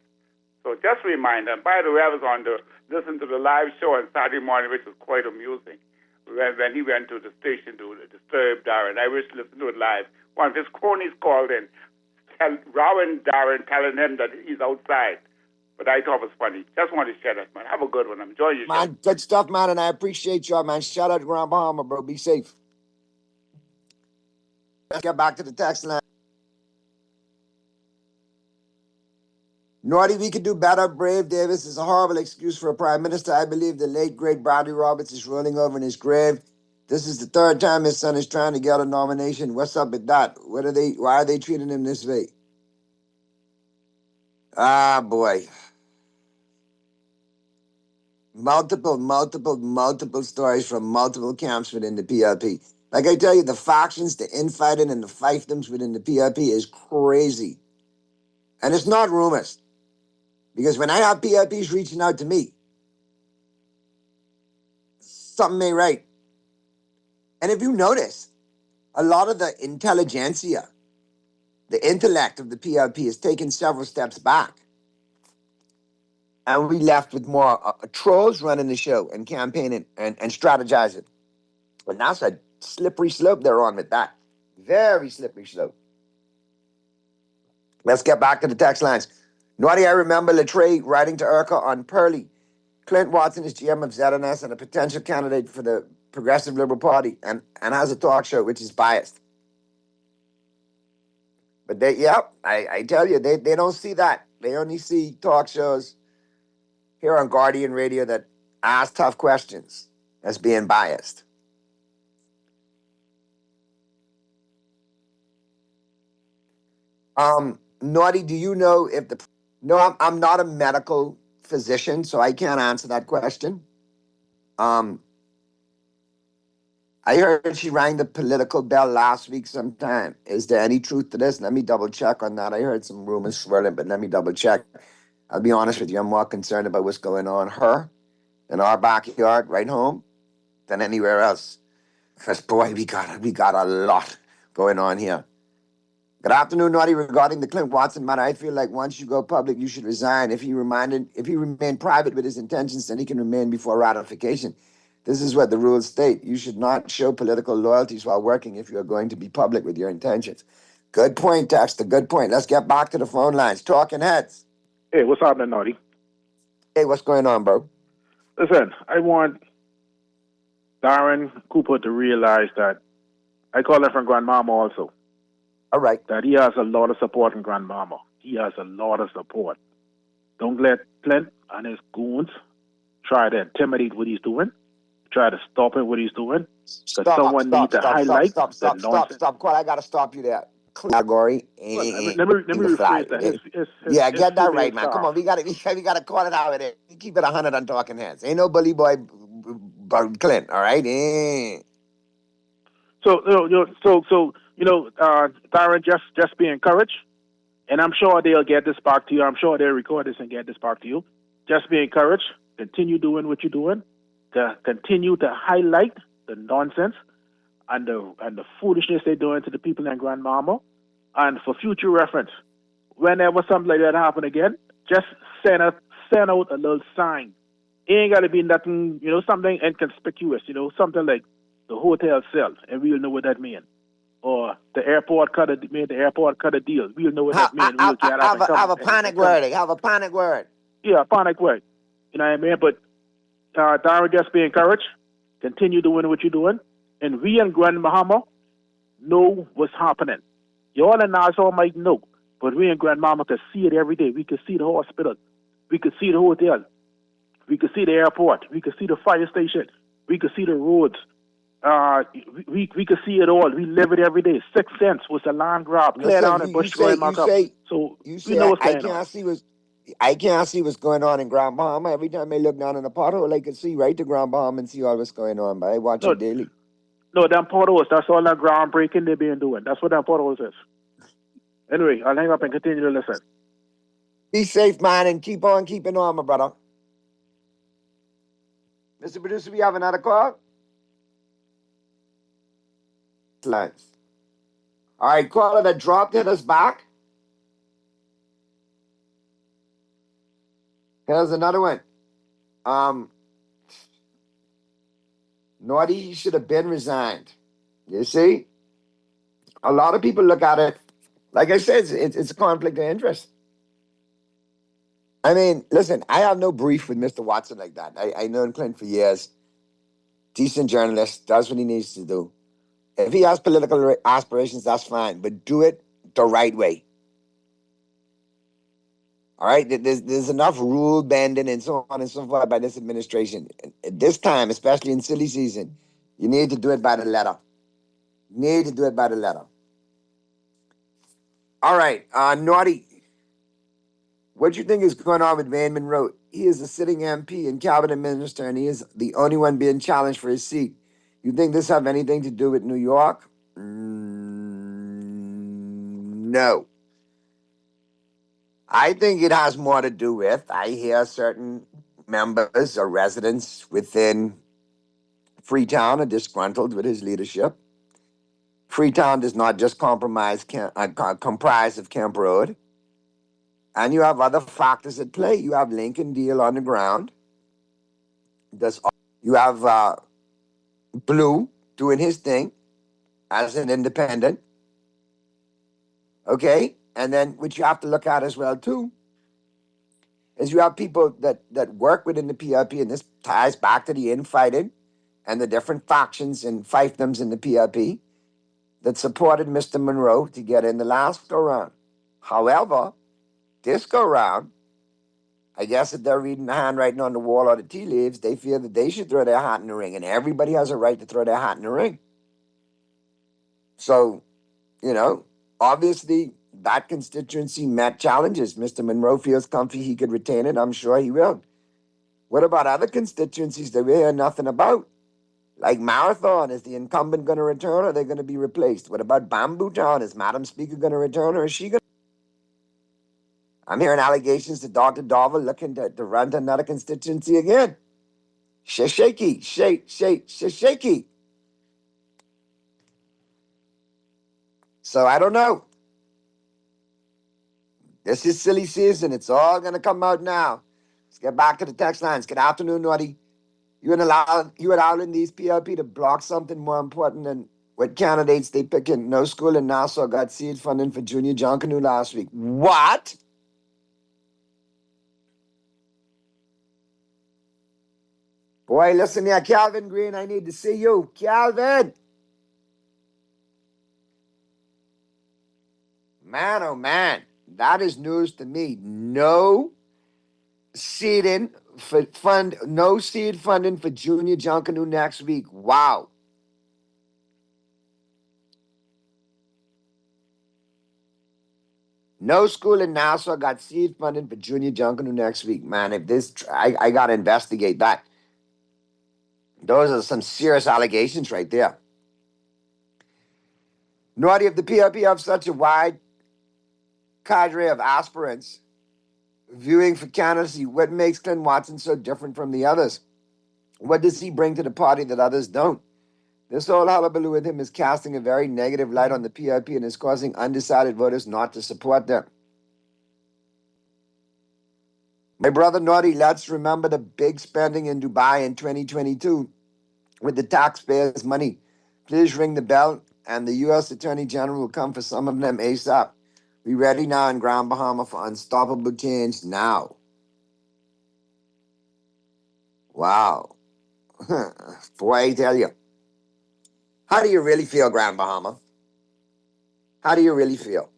So just a reminder. And by the way, I was on to listen to the live show on Saturday morning, which was quite amusing. When he went to the station to disturb Darren, I wish to listen to it live. One of his cronies called in, robbing Darren, telling him that he's outside. But I thought it was funny. Just wanted to share that, man. Have a good one. I'm enjoying your show. Man, good stuff, man, and I appreciate you, man. Shout out to Grand Bahama, bro. Be safe. Let's get back to the text line. Naughty, we could do better. Brave Davis is a horrible excuse for a prime minister. I believe the late, great Bradley Roberts is rolling over in his grave. This is the third time his son is trying to get a nomination. What's up with that? Why are they treating him this way? Ah, boy. Multiple stories from multiple camps within the PLP. Like I tell you, the factions, the infighting, and the fiefdoms within the PLP is crazy. And it's not rumors. Because when I have PLPs reaching out to me, something ain't right. And if you notice, a lot of the intelligentsia, the intellect of the PLP is taking several steps back. And we left with more trolls running the show and campaigning and strategizing. And that's a slippery slope they're on with that. Very slippery slope. Let's get back to the text lines. Naughty, I remember Latre writing to Urquhart on Pearly. Clint Watson is GM of ZNS and a potential candidate for the Progressive Liberal Party and has a talk show which is biased. But I tell you, they don't see that. They only see talk shows here on Guardian Radio that ask tough questions as being biased. Naughty, do you know if the... No, I'm not a medical physician, so I can't answer that question. I heard she rang the political bell last week sometime. Is there any truth to this? Let me double check on that. I heard some rumors swirling, but let me double check. I'll be honest with you, I'm more concerned about what's going on her in our backyard right home than anywhere else. Because boy, we got a lot going on here. Good afternoon, Naughty. Regarding the Clint Watson matter, I feel like once you go public, you should resign. If he remained private with his intentions, then he can remain before ratification. This is what the rules state. You should not show political loyalties while working if you're going to be public with your intentions. Good point, Texter. Good point. Let's get back to the phone lines. Talking heads. Hey, what's happening, Naughty? Hey, what's going on, bro? Listen, I want Darren Cooper to realize that I call him from Grandmama also. All right. That he has a lot of support from Grandmama. He has a lot of support. Don't let Clint and his goons try to intimidate what he's doing. Try to stop it what he's doing. Because someone needs to highlight the nonsense. Stop. Quite, I got to stop you there. Category. Let me rephrase that. Get that right, man. Come on, we got to call it out there. Keep it 100 on Talking Heads. Ain't no bully boy, Clint. All right. So Darren, just be encouraged, and I'm sure they'll get this back to you. I'm sure they'll record this and get this back to you. Just be encouraged. Continue doing what you're doing. To continue to highlight the nonsense and the foolishness they're doing to the people in Grandmama. And for future reference, whenever something like that happen again, just send out a little sign. It ain't got to be nothing, something inconspicuous, something like the hotel cell, and we'll know what that means. Or the airport cut a deal. We'll know what that means. Have a panic word. Have a panic word. Yeah, a panic word. You know what I mean? But Darren, just be encouraged. Continue doing what you're doing. And we in Grand Bahama know what's happening. Y'all in Nassau might know, but we in Grand Bahama can see it every day. We can see the hospital. We can see the hotel. We can see the airport. We can see the fire station. We can see the roads. We can see it all. We live it every day. 6 cents was a land grab. Clear down and Bush Road mark up. So we know what's going on. I can't see what's going on in Grand Bahama. Every time I look down in the pothole, I can see right to Grand Bahama and see all what's going on. But I watch it daily. No, them potholes, that's all that groundbreaking they've been doing. That's what them potholes is. Anyway, I'll hang up and continue to listen. Be safe, man, and keep on keeping on, my brother. Mr. Producer, we have another call? Lines. All right, caller that dropped, hit us back. Here's another one. Naughty should have been resigned. You see? A lot of people look at it, like I said, it's a conflict of interest. I mean, listen, I have no brief with Mr. Watson like that. I known Clint for years. Decent journalist, does what he needs to do. If he has political aspirations, that's fine, but do it the right way. All right, there's enough rule bending and so on and so forth by this administration. At this time, especially in silly season, you need to do it by the letter. All right, Naughty. What do you think is going on with Van Monroe? He is a sitting MP and cabinet minister, and he is the only one being challenged for his seat. You think this have anything to do with New York? No. I think it has more to do with, I hear certain members or residents within Freetown are disgruntled with his leadership. Freetown does not just comprise of Camp Road. And you have other factors at play. You have Lincoln Deal on the ground. You have Blue doing his thing as an independent. Okay? And then what you have to look at as well, too, is you have people that work within the PRP, and this ties back to the infighting and the different factions and fiefdoms in the PRP that supported Mr. Monroe to get in the last go-round. However, this go-round, I guess if they're reading the handwriting on the wall or the tea leaves, they feel that they should throw their hat in the ring, and everybody has a right to throw their hat in the ring. So, obviously, that constituency met challenges. Mr. Monroe feels comfy he could retain it. I'm sure he will. What about other constituencies that we hear nothing about? Like Marathon, is the incumbent going to return or are they going to be replaced? What about Bamboo Town? Is Madam Speaker going to return or is she going to? I'm hearing allegations that Dr. Dover looking to run to another constituency again. Shaky. So I don't know. This is silly season. It's all going to come out now. Let's get back to the text lines. Good afternoon, Naughty. You allowing these PLP to block something more important than what candidates they picking? No school in Nassau got seed funding for Junior John Canoe last week. What? Boy, listen here, Calvin Green, I need to see you. Calvin! Man, oh man, that is news to me. No seed funding for Junior John Canoe next week. Wow. No school in Nassau got seed funding for Junior John Canoe next week. Man, if this, I got to investigate that. Those are some serious allegations right there. Naughty, if the PRP have such a wide cadre of aspirants viewing for candidacy, what makes Clint Watson so different from the others? What does he bring to the party that others don't? This whole hullabaloo with him is casting a very negative light on the PRP and is causing undecided voters not to support them. My brother Naughty, let's remember the big spending in Dubai in 2022 with the taxpayers' money. Please ring the bell and the U.S. Attorney General will come for some of them ASAP. We ready now in Grand Bahama for unstoppable change now. Wow. Boy, I tell you. How do you really feel, Grand Bahama? How do you really feel?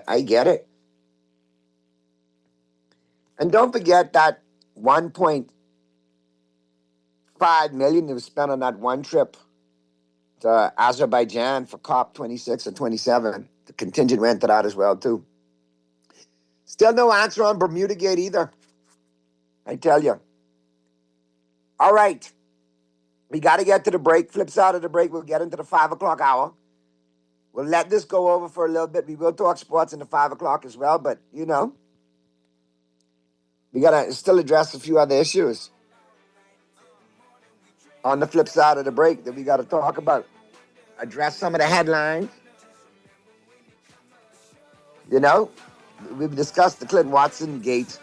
I get it. And don't forget that $1.5 million that was spent on that one trip to Azerbaijan for COP26 or 27. The contingent went to that as well, too. Still no answer on Bermuda Gate either. I tell you. All right. We got to get to the break. Flip side of the break, we'll get into the 5 o'clock hour. We'll let this go over for a little bit. We will talk sports in the 5 o'clock as well, but, we got to still address a few other issues on the flip side of the break that we got to talk about. Address some of the headlines. We've discussed the Clint Watson gate,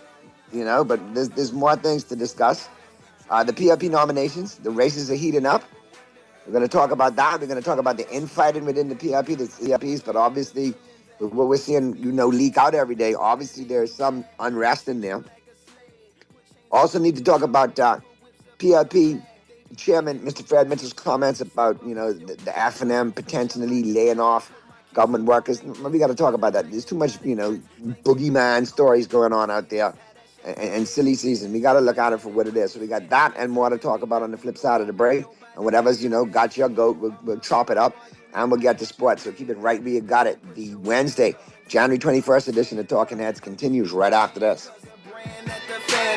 but there's more things to discuss. The PRP nominations, the races are heating up. We're going to talk about that. We're going to talk about the infighting within the PRP, the CRPs, but obviously what we're seeing, leak out every day. Obviously, there's some unrest in there. Also need to talk about PLP Chairman Mr. Fred Mitchell's comments about, the F&M potentially laying off government workers. We got to talk about that. There's too much, boogeyman stories going on out there and silly season. We got to look at it for what it is. So we got that and more to talk about on the flip side of the break. And whatever's, got your goat, we'll chop it up and we'll get to sports. So keep it right where you got it. The Wednesday, January 21st edition of Talking Heads continues right after this.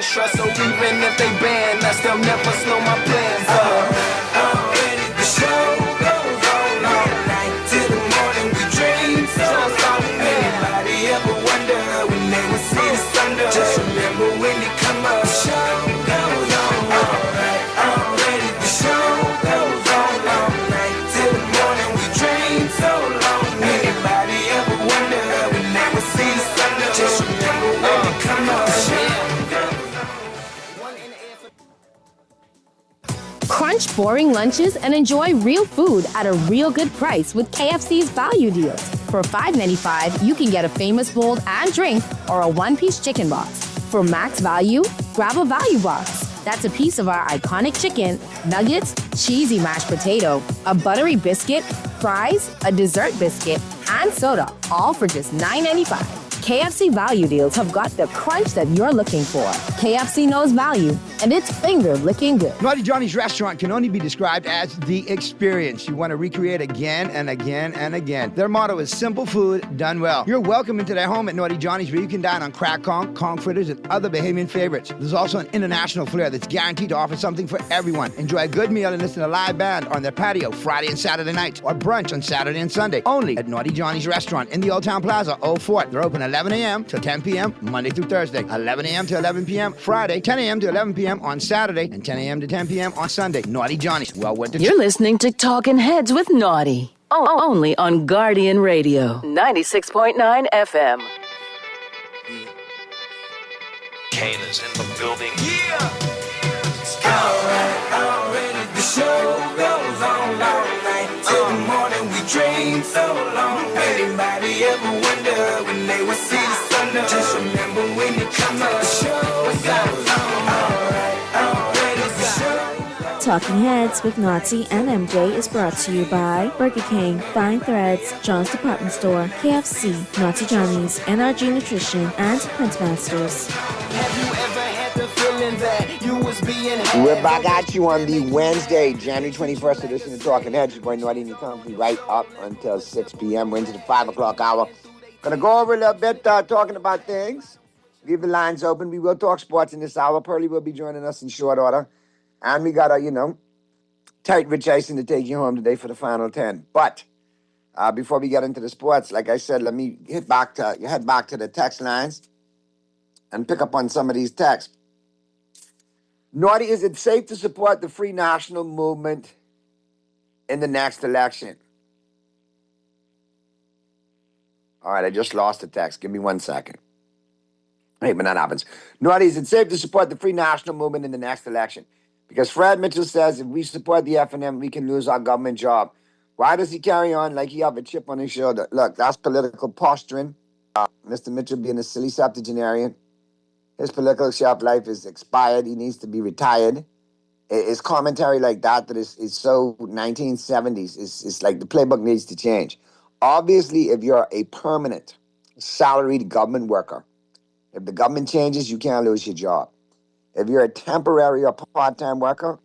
Trust, so even if they ban us, they'll never slow my plans up. Already the show goes on all night till the morning we dream so long. Anybody ever wonder when they would see the sun? Just remember when they come up. Show goes on all right. Already the show goes on all night till the morning we dream so long. Anybody ever wonder when they would see the sun? Just remember when they come up. Crunch boring lunches and enjoy real food at a real good price with KFC's value deals. For $5.95, you can get a famous bowl and drink or a one-piece chicken box. For max value, grab a value box. That's a piece of our iconic chicken, nuggets, cheesy mashed potato, a buttery biscuit, fries, a dessert biscuit, and soda, all for just $9.95. KFC value deals have got the crunch that you're looking for. KFC knows value, and it's finger-licking good. Naughty Johnny's restaurant can only be described as the experience you want to recreate again and again and again. Their motto is simple food done well. You're welcome into their home at Naughty Johnny's, where you can dine on crack conch fritters, and other Bahamian favorites. There's also an international flair that's guaranteed to offer something for everyone. Enjoy a good meal and listen to a live band on their patio Friday and Saturday nights, or brunch on Saturday and Sunday, only at Naughty Johnny's restaurant in the Old Town Plaza, Old Fort. They're open 11 a.m. to 10 p.m. Monday through Thursday, 11 a.m. to 11 p.m. Friday, 10 a.m. to 11 p.m. on Saturday, and 10 a.m. to 10 p.m. on Sunday. Naughty Johnny's. Well, what You're listening to Talking Heads with Naughty. Only on Guardian Radio, 96.9 FM. Kane is in the building. Yeah. Already the show goes on all night till the morning we dream so long. Anybody ever wonder when they would see the sun? Just remember when you come up. The show goes on all right. Already the show. Talking Heads with Naughty and MJ is brought to you by Burger King, Fine Threads, John's Department Store, KFC, Naughty Johnny's, NRG Nutrition, and Printmasters. Have you ever had the feeling that you was being We're back at you on the Wednesday, January 21st edition of Talking Heads. Your boy Naughty and your company right up until 6 p.m. We're into the 5 o'clock hour. Gonna go over a little bit talking about things. Leave the lines open. We will talk sports in this hour. Pearlie will be joining us in short order. And we got a, tight Rich Eisen to take you home today for the final 10. But before we get into the sports, like I said, let me head back to the text lines and pick up on some of these texts. Naughty, is it safe to support the Free National Movement in the next election? All right, I just lost the text. Give me 1 second. Hey, but that happens. Naughty, is it safe to support the Free National Movement in the next election? Because Fred Mitchell says if we support the F&M, we can lose our government job. Why does he carry on like he have a chip on his shoulder? Look, that's political posturing. Mr. Mitchell being a silly septuagenarian. His political shelf life is expired. He needs to be retired. His commentary like that is so 1970s. It's like the playbook needs to change. Obviously, if you're a permanent salaried government worker, if the government changes, you can't lose your job. If you're a temporary or part-time worker,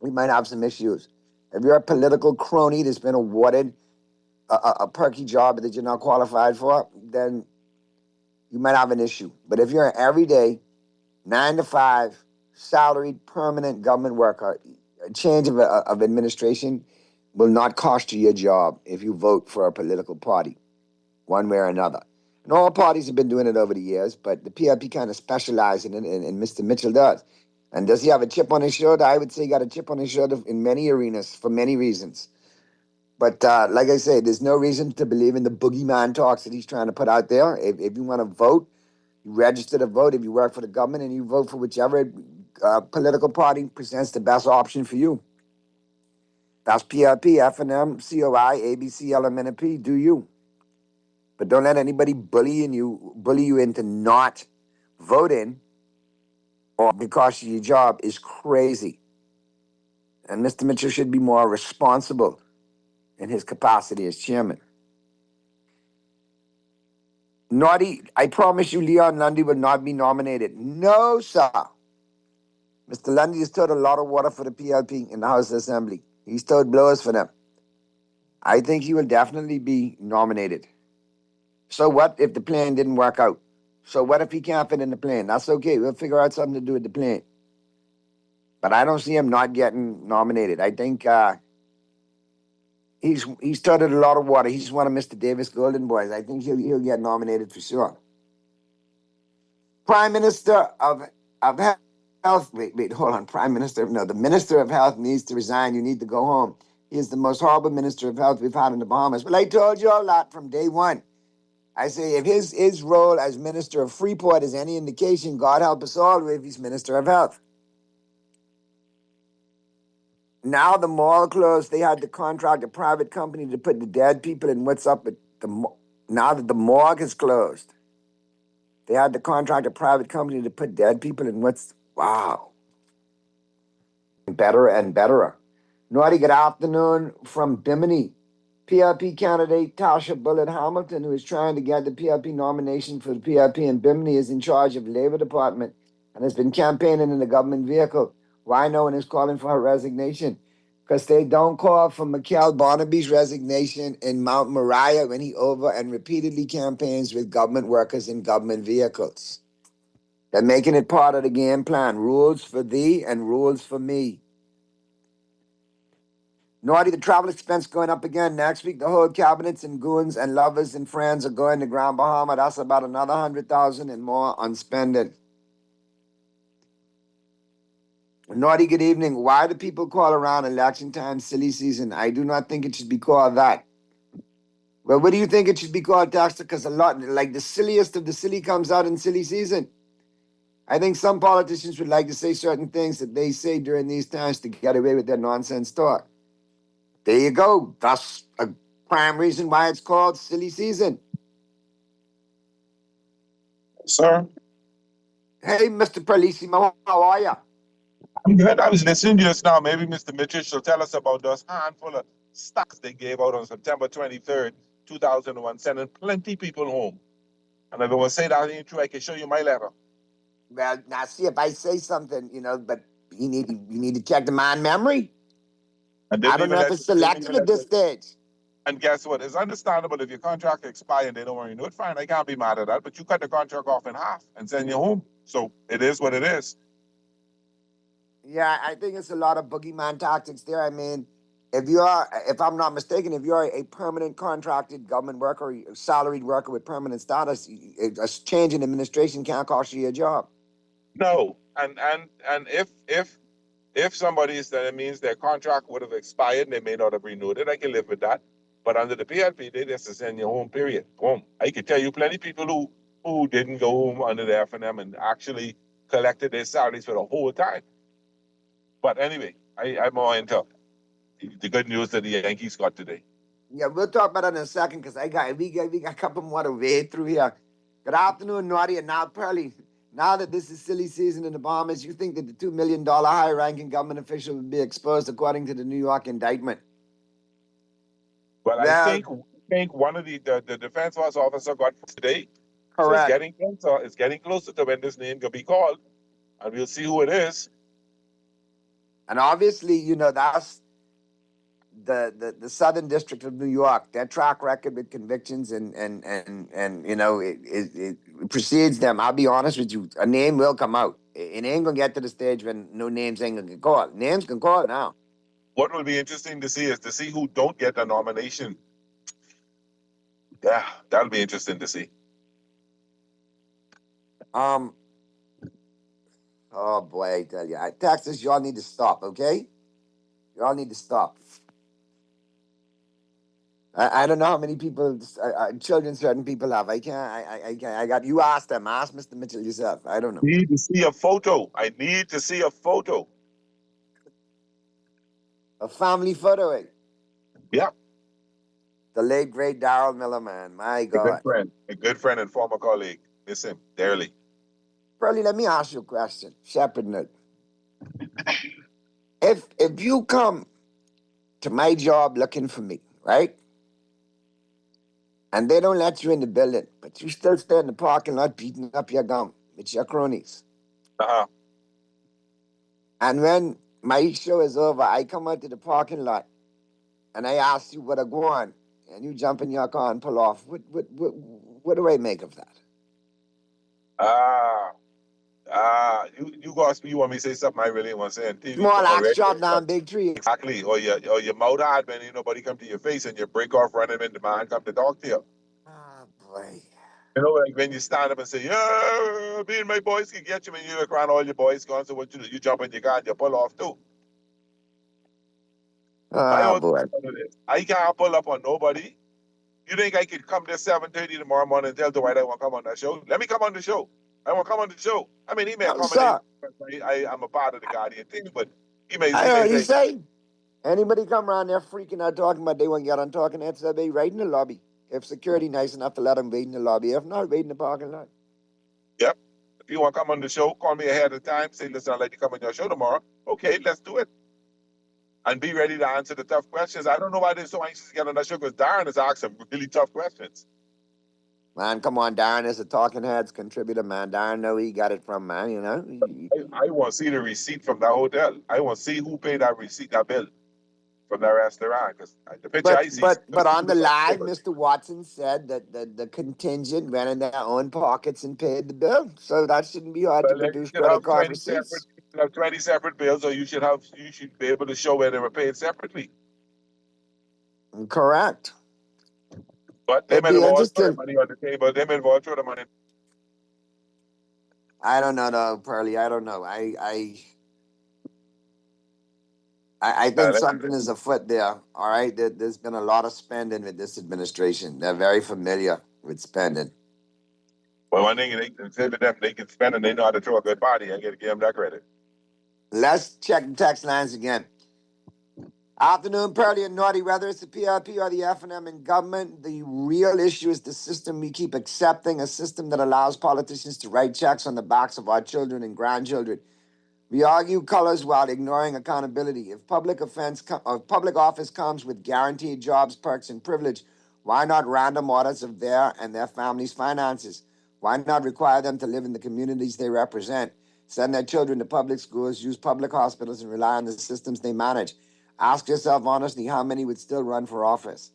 we might have some issues. If you're a political crony that's been awarded a perky job that you're not qualified for, then you might have an issue. But if you're an everyday, 9-to-5, salaried, permanent government worker, a change of administration will not cost you your job if you vote for a political party, one way or another. And all parties have been doing it over the years, but the PLP kind of specializes in it, and Mr. Mitchell does. And does he have a chip on his shoulder? I would say he got a chip on his shoulder in many arenas for many reasons. But like I say, there's no reason to believe in the boogeyman talks that he's trying to put out there. If you want to vote, you register to vote. If you work for the government and you vote for whichever political party presents the best option for you. That's PLP, F&M, COI, ABC, LMNP, do you. But don't let anybody bully you into not voting or because of your job is crazy. And Mr. Mitchell should be more responsible in his capacity as chairman. Naughty, I promise you Leon Lundy will not be nominated. No, sir. Mr. Lundy has towed a lot of water for the PLP in the House Assembly. He's towed blowers for them. I think he will definitely be nominated. So what if the plan didn't work out? So what if he can't fit in the plan? That's okay. We'll figure out something to do with the plan. But I don't see him not getting nominated. I think he's started a lot of water. He's one of Mr. Davis' golden boys. I think he'll get nominated for sure. Prime Minister of Health. Wait, hold on. Prime Minister. No, the Minister of Health needs to resign. You need to go home. He is the most horrible Minister of Health we've had in the Bahamas. Well, I told you all that from day one. I say if his role as Minister of Freeport is any indication, God help us all if he's Minister of Health. Now the mall closed. They had to contract a private company to put the dead people in what's up at now that the morgue is closed. They had to contract a private company to put dead people in wow. Better and better. Naughty, good afternoon from Bimini. PLP candidate Tasha Bullitt Hamilton, who is trying to get the PLP nomination for the PLP in Bimini, is in charge of Labor Department and has been campaigning in the government vehicle. Why no one is calling for her resignation? Because they don't call for Mikhail Barnaby's resignation in Mount Moriah when he over and repeatedly campaigns with government workers in government vehicles. They're making it part of the game plan. Rules for thee and rules for me. Naughty, the travel expense going up again. Next week, the whole cabinets and goons and lovers and friends are going to Grand Bahama. That's about another 100,000 and more unspended. Naughty, good evening. Why do people call around election time silly season? I do not think it should be called that. Well, what do you think it should be called, Dexter? Because a lot, like the silliest of the silly comes out in silly season. I think some politicians would like to say certain things that they say during these times to get away with their nonsense talk. There you go. That's a prime reason why it's called silly season. Sir? Hey, Mr. Perlissimo, how are you? I'm good. I was listening just now. Maybe Mr. Mitchell should tell us about those handful of stocks they gave out on September 23rd, 2001, sending plenty people home. And if I want to say that ain't true, I can show you my letter. Well, now see, if I say something, but you need to check the mind memory. I don't know if it's selective at this stage. And guess what? It's understandable if your contract expires and they don't want to renew it. Fine, I can't be mad at that. But you cut the contract off in half and send you home. So it is what it is. Yeah, I think it's a lot of boogeyman tactics there. I mean, if I'm not mistaken, if you're a permanent contracted government worker, a salaried worker with permanent status, a change in administration can't cost you your job. No, and if somebody is that, it means their contract would have expired and they may not have renewed it. I can live with that. But under the PLP, they just send you home, period. Home. I can tell you plenty of people who didn't go home under the F&M and actually collected their salaries for the whole time. But anyway, I'm more into the good news that the Yankees got today. Yeah, we'll talk about that in a second because we got a couple more to wade through here. Good afternoon, Naughty, and now Pearly. Now that this is silly season in the Bahamas, you think that the $2 million high-ranking government official will be exposed according to the New York indictment? Well, I think one of the defense force officer got today. Correct. So it's getting closer to when this name can be called, and we'll see who it is. And obviously, that's the Southern District of New York. Their track record with convictions and it precedes them. I'll be honest with you. A name will come out. It ain't gonna get to the stage when no names ain't gonna get called. Names can call now. What will be interesting to see is to see who don't get the nomination. Yeah, that'll be interesting to see. Oh boy, I tell you, Texas, y'all need to stop, okay? Y'all need to stop. I don't know how many people, children, certain people have. I can't. You ask them. Ask Mr. Mitchell yourself. I don't know. I need to see a photo. A family photo, eh? Yeah. The late, great Darrell Miller, man. My God. A good friend and former colleague. Miss him dearly. Pearlie, let me ask you a question. Shepherd Nook. If you come to my job looking for me, right? And they don't let you in the building, but you still stay in the parking lot beating up your gum with your cronies. Uh-huh. And when my show is over, I come out to the parking lot and I ask you what I go on, and you jump in your car and pull off. What do I make of that? You want me to say something I really want to say on TV? Small axe chop down big tree. Exactly. Or your mouth hard when ain't nobody come to your face and you break off running in the man come to talk to you. Oh boy. You know, like when you stand up and say, yeah, me and my boys can get you, when you look around, all your boys gone, so what you do? You jump in your car and you pull off too. Oh boy. I can't pull up on nobody. You think I could come there 7:30 tomorrow morning and tell Dwight I want to come on that show? Let me come on the show. I want to come on the show. I mean, he may accommodate. I'm a part of the Guardian thing, but he may. I heard he say, anybody come around there freaking out talking about they want to get on talking heads, they'll be right in the lobby. If security nice enough to let them wait in the lobby. If not, wait in the parking lot. Yep. If you want to come on the show, call me ahead of time. Say, listen, I'd like to come on your show tomorrow. Okay, let's do it. And be ready to answer the tough questions. I don't know why they're so anxious to get on that show, because Darren has asked some really tough questions. Man, come on, Darren is a Talking Heads contributor, man. Darren know he got it from, man, you know. I want to see the receipt from that hotel. I want to see who paid that receipt, that bill from that restaurant. Because the picture I see. But on the live, Mr. Watson said that the contingent went in their own pockets and paid the bill. So that shouldn't be hard to produce credit card receipts. You should have 20 separate bills, or you should be able to show where they were paid separately. Correct. But they may have all throw the money on the table. They may have all throw the money. I don't know, though, Pearlie. I don't know. I think something is afoot there. All right, there's been a lot of spending with this administration. They're very familiar with spending. Well, one thing they can say to them, they can spend and they know how to throw a good party. I got to give them that credit. Let's check the text lines again. Afternoon, Pearlie and Naughty. Whether it's the PLP or the F&M in government, the real issue is the system we keep accepting, a system that allows politicians to write checks on the backs of our children and grandchildren. We argue colors while ignoring accountability. If public office comes with guaranteed jobs, perks, and privilege, why not random audits of their and their families' finances? Why not require them to live in the communities they represent, send their children to public schools, use public hospitals, and rely on the systems they manage? Ask yourself honestly, how many would still run for office?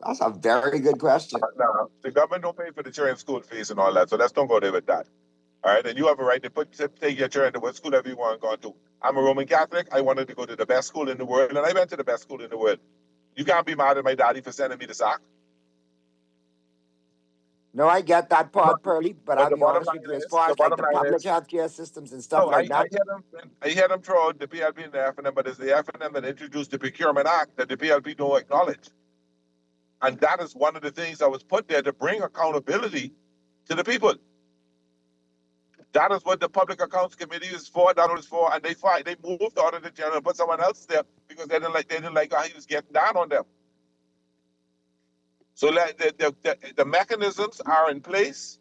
That's a very good question. No, the government don't pay for the children's school fees and all that, so let's don't go there with that. All right, and you have a right to take your children to what school ever you want to go to. I'm a Roman Catholic. I wanted to go to the best school in the world, and I went to the best school in the world. You can't be mad at my daddy for sending me to SAC. No, I get that part, Pearlie, but I'll be honest with you, as far as like the public healthcare systems and stuff like that. I hear them throw out the PLP and the F&M, but it's the F&M that introduced the Procurement Act that the PLP don't acknowledge. And that is one of the things that was put there to bring accountability to the people. That is what the Public Accounts Committee is for, that was for, and they moved the Auditor General and put someone else there because they didn't like how he was getting down on them. So the mechanisms are in place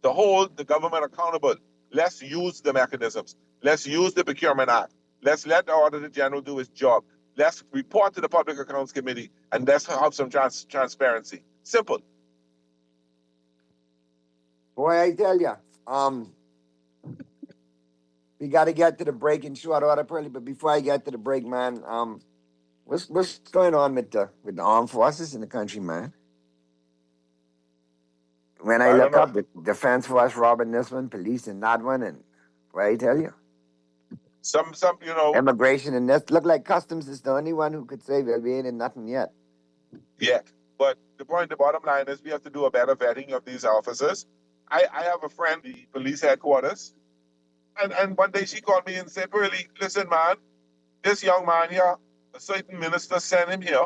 to hold the government accountable. Let's use the mechanisms. Let's use the Procurement Act. Let's let the Auditor General do his job. Let's report to the Public Accounts Committee, and let's have some transparency. Simple. Boy, I tell you, we got to get to the break in short order, Pearlie. But before I get to the break, man, what's going on with the armed forces in the country, man? When I look up the Defense Force robbing this one, police in that one, and what I tell you, some immigration in this look like customs is the only one who could say well, we ain't in nothing yet. Yeah, but the bottom line is we have to do a better vetting of these officers. I have a friend, the police headquarters, and one day she called me and said, "Pearlie, listen, man, this young man here, a certain minister sent him here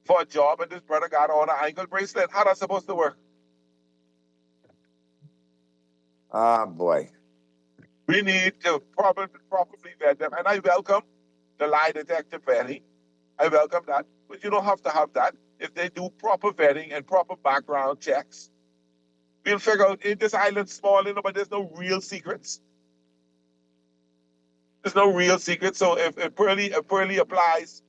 for a job, and this brother got on an ankle bracelet. How that's supposed to work?" Ah, boy. We need to probably vet them, and I welcome the lie detector vetting. I welcome that. But you don't have to have that. If they do proper vetting and proper background checks, we'll figure out this island's small, but there's no real secrets. There's no real secrets. So if Pearlie applies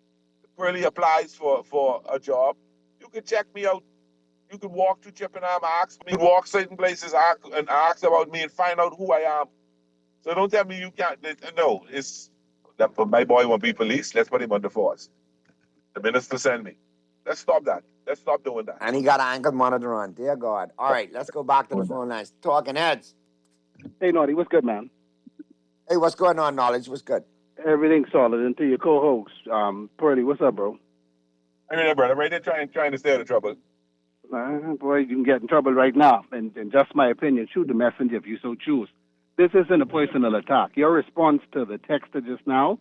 for a job, you can check me out. You can walk through Chippenham, ask me, walk certain places, ask about me and find out who I am. So don't tell me you can't. No, it's that my boy won't be police. Let's put him under force. The minister send me. Let's stop that. Let's stop doing that. And he got an ankle monitor on. Dear God. All right, let's go back to the phone lines. Talking Heads. Hey, Naughty, what's good, man? Hey, what's going on, Knowledge? What's good? Everything's solid. And to your co-host, Pearlie, what's up, bro? I mean, brother, right there trying to stay out of trouble. Boy, you can get in trouble right now. And just my opinion, shoot the messenger if you so choose. This isn't a personal attack. Your response to the texter just now,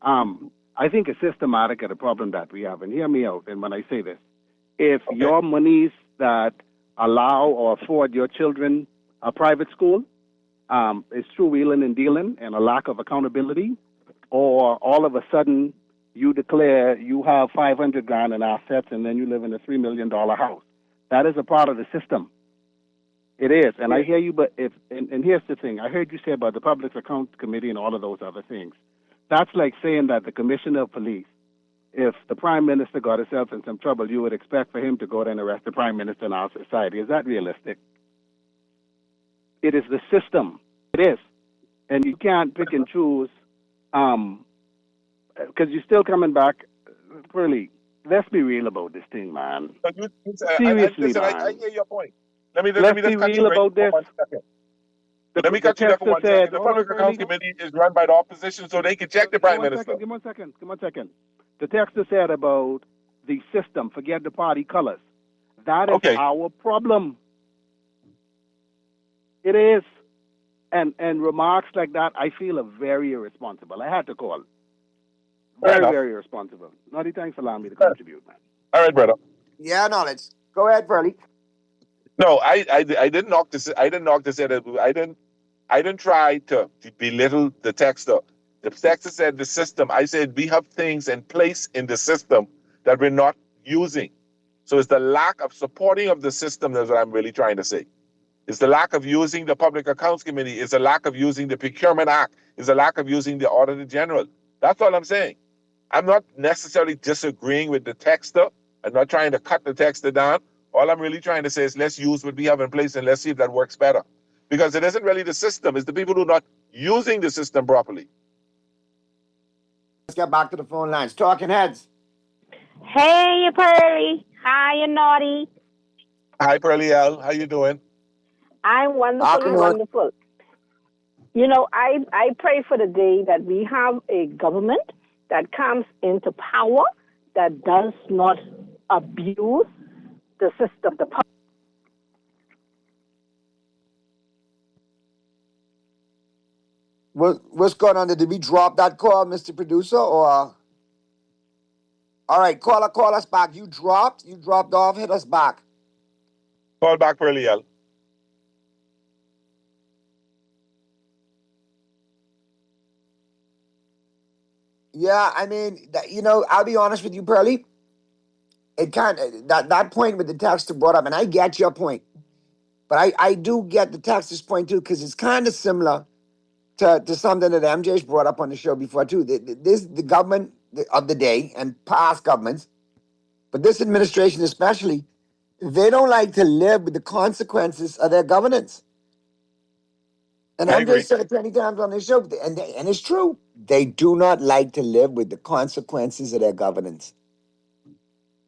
I think is systematic of the problem that we have. And hear me out. And when I say this, if your monies that allow or afford your children a private school is through wheeling and dealing and a lack of accountability, or all of a sudden you declare you have $500,000 in assets and then you live in a $3 million house, that is a part of the system. It is. And I hear you, but and here's the thing. I heard you say about the Public Accounts Committee and all of those other things. That's like saying that the Commissioner of Police, if the Prime Minister got himself in some trouble, you would expect for him to go there and arrest the Prime Minister in our society. Is that realistic? It is the system. It is. And you can't pick and choose, because you're still coming back. Pearlie, let's be real about this thing, man. Seriously, man. I hear your point. Let me be real about this. Let me cut you there for 1 second. The Public Accounts Committee is run by the opposition, so they can check the Prime Minister. Give me 1 second. The texter said about the system, forget the party colors. That is our problem. It is. And remarks like that, I feel, are very irresponsible. I had to call. Very irresponsible. Naughty, thanks for allowing me to contribute, man. All right, brother. Yeah, Knowledge. Go ahead, Pearlie. No, I didn't knock this. I didn't knock this. I didn't try to belittle the texter. The texter said the system. I said we have things in place in the system that we're not using. So it's the lack of supporting of the system that's what I'm really trying to say. It's the lack of using the Public Accounts Committee. It's the lack of using the Procurement Act. It's the lack of using the Auditor General. That's all I'm saying. I'm not necessarily disagreeing with the texter. I'm not trying to cut the texter down. All I'm really trying to say is let's use what we have in place and let's see if that works better. Because it isn't really the system. It's the people who are not using the system properly. Let's get back to the phone lines. Talking Heads. Hey, Pearlie. Hi, you Naughty. Hi, Pearlie L. How you doing? I'm wonderful. You know, I pray for the day that we have a government that comes into power, that does not abuse the system, the public. What's going on? Did we drop that call, Mr. Producer? Or all right, call us back. You dropped off. Hit us back. Call back, Pearlie L. Yeah, I mean, I'll be honest with you, Pearlie. It that point with the texter brought up, and I get your point, but I do get the texter's point too, because it's kind of similar to something that MJ's brought up on the show before too. The government of the day and past governments, but this administration especially, they don't like to live with the consequences of their governance. And MJ said it plenty times on this show, and it's true. They do not like to live with the consequences of their governance.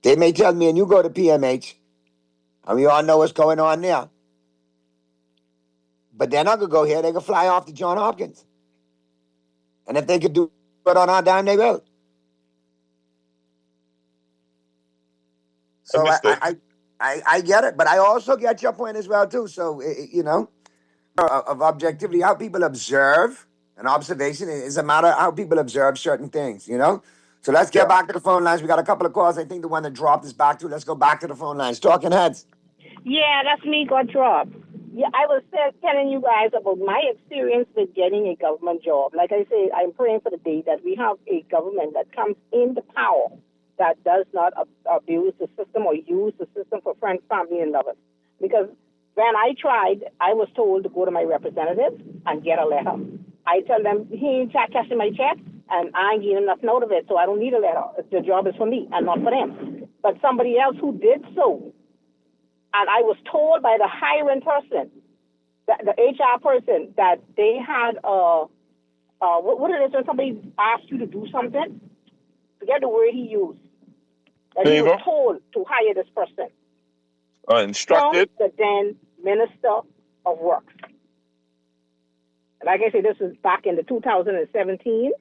They may tell me, and you go to PMH, and we all know what's going on there. But they're not going to go here. They can fly off to Johns Hopkins. And if they could do it on our dime, they will. So I get it, but I also get your point as well, too. So, of objectivity, how people observe, and observation is a matter of how people observe certain things, So let's get back to the phone lines. We got a couple of calls. I think the one that dropped is back to. Let's go back to the phone lines. Talking Heads. Yeah, that's me, got dropped. Yeah, I was telling you guys about my experience with getting a government job. Like I say, I'm praying for the day that we have a government that comes into power that does not abuse the system or use the system for friends, family, and lovers. Because when I tried, I was told to go to my representative and get a letter. I tell them, he ain't cashing my check, and I ain't getting nothing out of it, so I don't need a letter. The job is for me and not for them. But somebody else who did so, and I was told by the hiring person, the HR person, that they had what it is when somebody asks you to do something? Forget the word he used. That he was told to hire this person. Instructed? From the then Minister of Works. Like I said, this was back in the 2017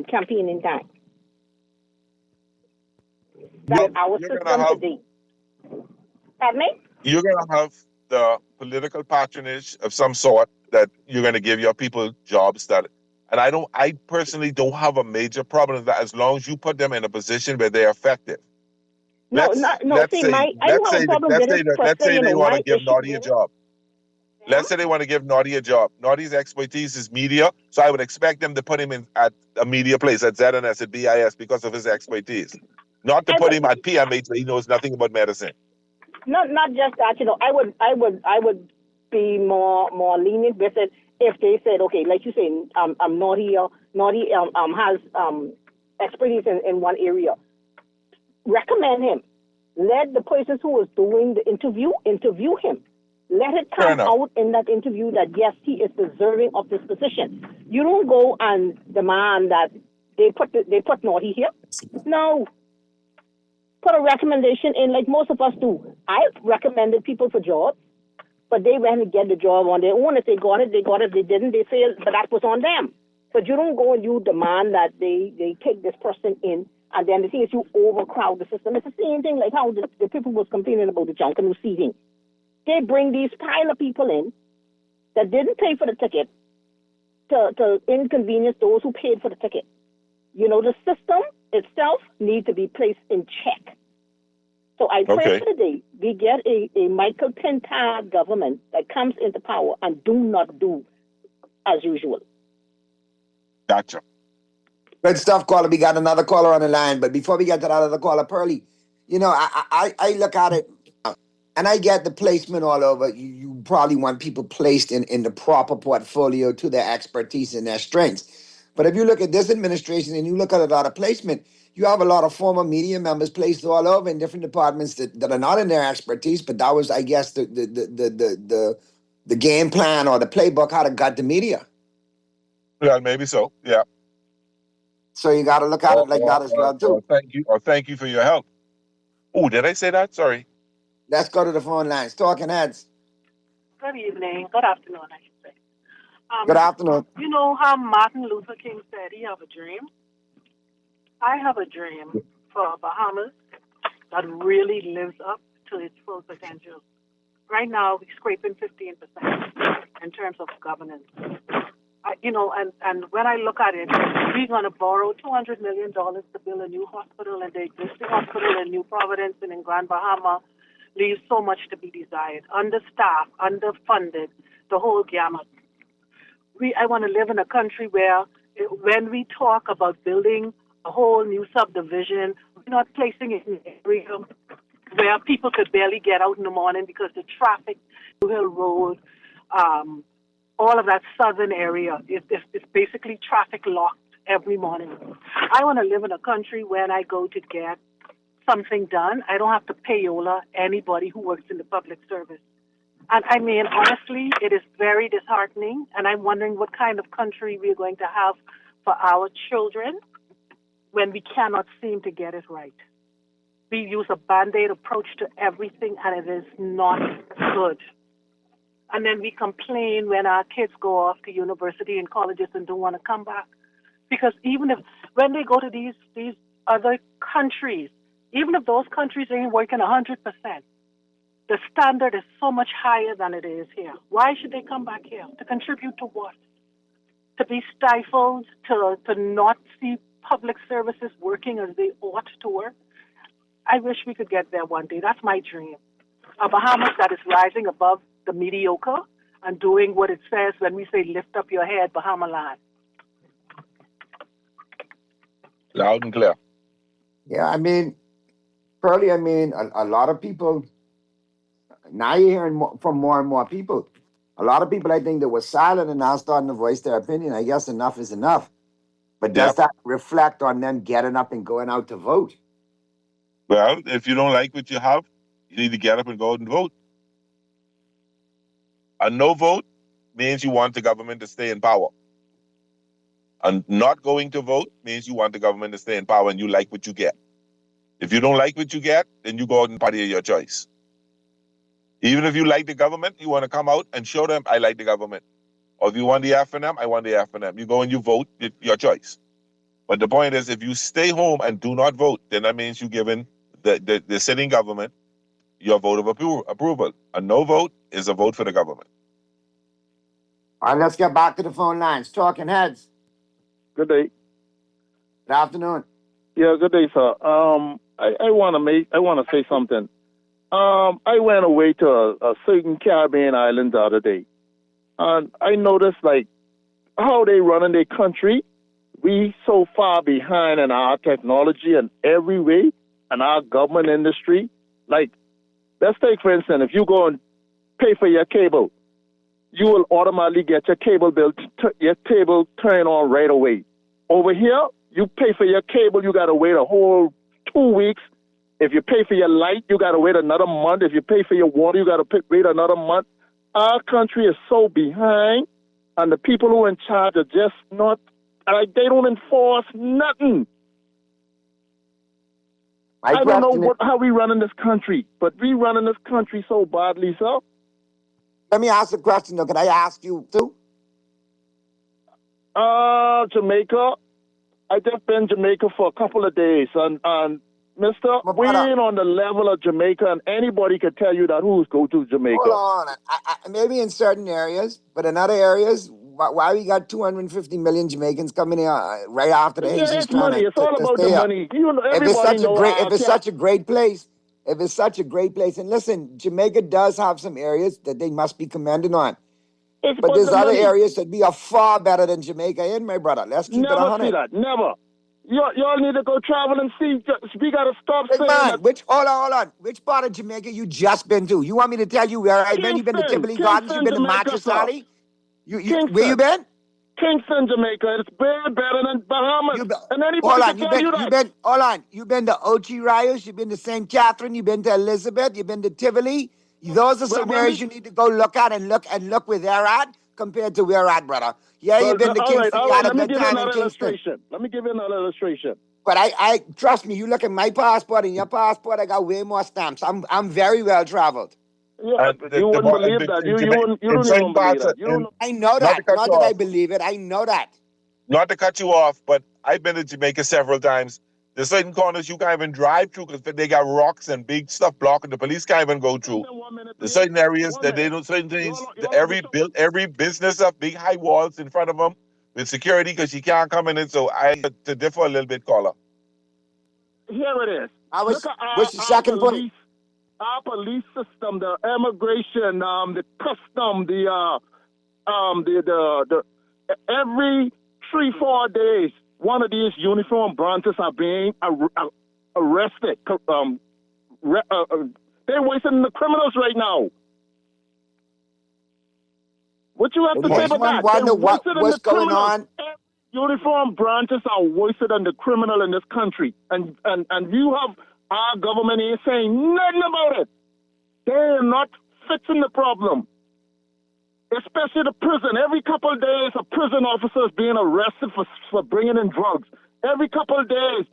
campaigning time. That's our system today. Pardon me? You're going to have the political patronage of some sort that you're going to give your people jobs that, and I personally don't have a major problem with that as long as you put them in a position where they're effective. Let's say they want to give Naughty a job. Let's say they want to give Naughty a job. Naughty's expertise is media, so I would expect them to put him in at a media place, at ZNS, at BIS, because of his expertise. Not to put him at PMH where he knows nothing about medicine. Not just that, I would be more lenient with it if they said, okay, like you say, Naughty has expertise in one area. Recommend him. Let the person who is doing the interview him. Let it come out in that interview that yes, he is deserving of this position. You don't go and demand that they put Naughty here. No. Put a recommendation in like most of us do. I recommended people for jobs, but they went and get the job on their own. If they got it, they got it. If they didn't, they failed. But that was on them. But you don't go and you demand that they take this person in, and then the thing is you overcrowd the system. It's the same thing like how the people was complaining about the Junkanoo seating. They bring these pile of people in that didn't pay for the ticket to inconvenience those who paid for the ticket. The system itself needs to be placed in check. So I pray for the day we get a Michael Pintard government that comes into power and do not do as usual. Gotcha. Good stuff, caller. We got another caller on the line, but before we get to that other caller, Pearlie, I look at it, and I get the placement all over. You probably want people placed in the proper portfolio to their expertise and their strengths. But if you look at this administration and you look at a lot of placement, you have a lot of former media members placed all over in different departments that are not in their expertise. But that was, I guess, the game plan or the playbook how to gut the media. Yeah, maybe so. Yeah. So you got to look at it like that as well too. Thank you for your help. Oh, did I say that? Sorry. Let's go to the phone lines. Talking Heads. Good evening. Good afternoon, I should say. Good afternoon. You know how Martin Luther King said he have a dream? I have a dream for Bahamas that really lives up to its full potential. Right now, we're scraping 15% in terms of governance. And when I look at it, we're going to borrow $200 million to build a new hospital, and the existing hospital in New Providence and in Grand Bahama leaves so much to be desired. Understaffed, underfunded, the whole gamut. I want to live in a country where when we talk about building a whole new subdivision, we're not placing it in an area where people could barely get out in the morning because the traffic, New Hill Road, all of that southern area is basically traffic locked every morning. I want to live in a country when I go to get something done, I don't have to payola anybody who works in the public service. And I mean, honestly, it is very disheartening, and I'm wondering what kind of country we're going to have for our children when we cannot seem to get it right. We use a Band-Aid approach to everything, and it is not good. And then we complain when our kids go off to university and colleges and don't want to come back. Because even when they go to these other countries, even if those countries ain't working 100%, the standard is so much higher than it is here. Why should they come back here? To contribute to what? To be stifled, to not see public services working as they ought to work? I wish we could get there one day. That's my dream. A Bahamas that is rising above the mediocre and doing what it says when we say lift up your head, Bahama land. Loud and clear. Yeah, I mean, Pearlie, a lot of people, now you're hearing from more and more people. A lot of people, I think, that were silent and now starting to voice their opinion. I guess enough is enough. But does that reflect on them getting up and going out to vote? Well, if you don't like what you have, you need to get up and go out and vote. A no vote means you want the government to stay in power. And not going to vote means you want the government to stay in power and you like what you get. If you don't like what you get, then you go out and party of your choice. Even if you like the government, you want to come out and show them, I like the government. Or if you want the F&M, I want the F&M. You go and you vote, your choice. But the point is, if you stay home and do not vote, then that means you're giving the sitting government your vote of approval. A no vote is a vote for the government. All right, let's get back to the phone lines. Talking Heads. Good day. Good afternoon. Yeah, good day, sir. I want to say something. I went away to a certain Caribbean island the other day, and I noticed like how they run in their country. We so far behind in our technology and every way, and our government industry. Like, let's take for instance, if you go and pay for your cable, you will automatically get your cable bill, your cable turned on right away. Over here, you pay for your cable, you got to wait a whole 2 weeks. If you pay for your light, you got to wait another month. If you pay for your water, you got to wait another month. Our country is so behind, and the people who are in charge are just not, like, they don't enforce nothing. I don't know how we run in this country, but we run in this country so badly, sir. Let me ask a question, though. Can I ask you, too? Jamaica. I just been Jamaica for a couple of days, and Mister, we ain't on the level of Jamaica, and anybody could tell you that who's go to Jamaica. Hold on. Maybe in certain areas, but in other areas, why we got 250 million Jamaicans coming here right after the Haitians it's money. It's all about the money. You know, if it's such a great place, and listen, Jamaica does have some areas that they must be commended on. But there's other areas that we are far better than Jamaica in, my brother. Let's keep it 100. Never see that. Never. Y'all need to go travel and see. We got to stop saying that. Hold on. Which part of Jamaica you just been to? You want me to tell you where I've been? You been to Tivoli Gardens? You been to Mattress Alley? Where you been? Kingston, Jamaica. It's way better than Bahamas. And anybody can tell you that. Hold on. You been to Ochi Rios? You been to St. Catherine? You been to Elizabeth? You been to Tivoli? Those are some areas you need to go look at and look where they're at compared to where we're at, brother. Yeah, you've been to Kingston. You had a good time in Kingston. Let me give you another illustration. But I trust me. You look at my passport and your passport. I got way more stamps. I'm very well traveled. Yeah, you wouldn't believe that. You don't even believe that. I know that. Not that I believe it. I know that. Not to cut you off, but I've been to Jamaica several times. There's certain corners you can't even drive through because they got rocks and big stuff blocking. The police can't even go through. There's certain areas that they don't, certain things, every business have big high walls in front of them with security because you can't come in. So to differ a little bit, caller. Here it is. What's the second point? Our police system, the immigration, the custom, the every 3-4 days, one of these uniform branches are being arrested. They're wasting the criminals right now. What you have to say about that? What's going on? Uniform branches are wasted on the criminal in this country. And you have our government is saying nothing about it. They are not fixing the problem. Especially the prison. Every couple of days, a prison officer is being arrested for bringing in drugs. Every couple of days,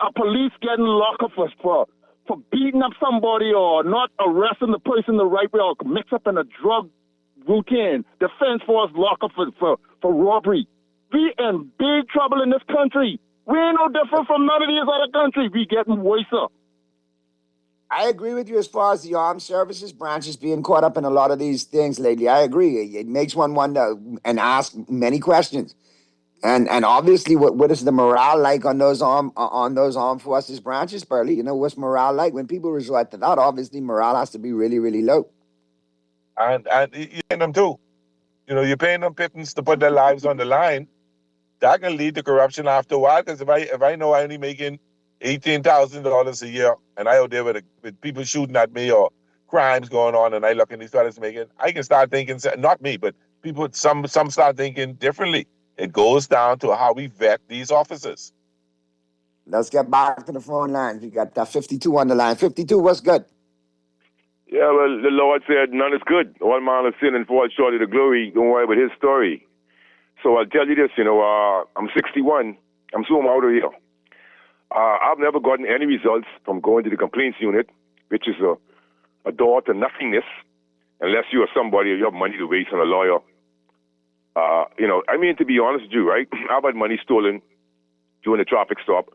a police getting locked up for beating up somebody or not arresting the person the right way or mix up in a drug routine. Defense force lock up for robbery. We in big trouble in this country. We ain't no different from none of these other countries. We getting worse up. I agree with you as far as the armed services branches being caught up in a lot of these things lately. I agree. It makes one wonder and ask many questions. And obviously, what is the morale like on those armed forces branches, Pearlie? You know, what's morale like? When people resort to that, obviously morale has to be really, really low. And you're paying them too. You know, you're paying them pittance to put their lives on the line. That can lead to corruption after a while. Because if I know I'm only making $18,000 a year, and I out there with people shooting at me or crimes going on, and I look at these fellas making, I can start thinking, not me, but people, some start thinking differently. It goes down to how we vet these officers. Let's get back to the phone lines. We got 52 on the line. 52, what's good? Yeah, well, the Lord said none is good. All man of sin and fall short of the glory. Don't worry about his story. So I'll tell you this, I'm 61. I'm soon out of here. I've never gotten any results from going to the complaints unit, which is a door to nothingness, unless you are somebody or you have money to waste on a lawyer. To be honest with you, right? I've had money stolen during the traffic stop,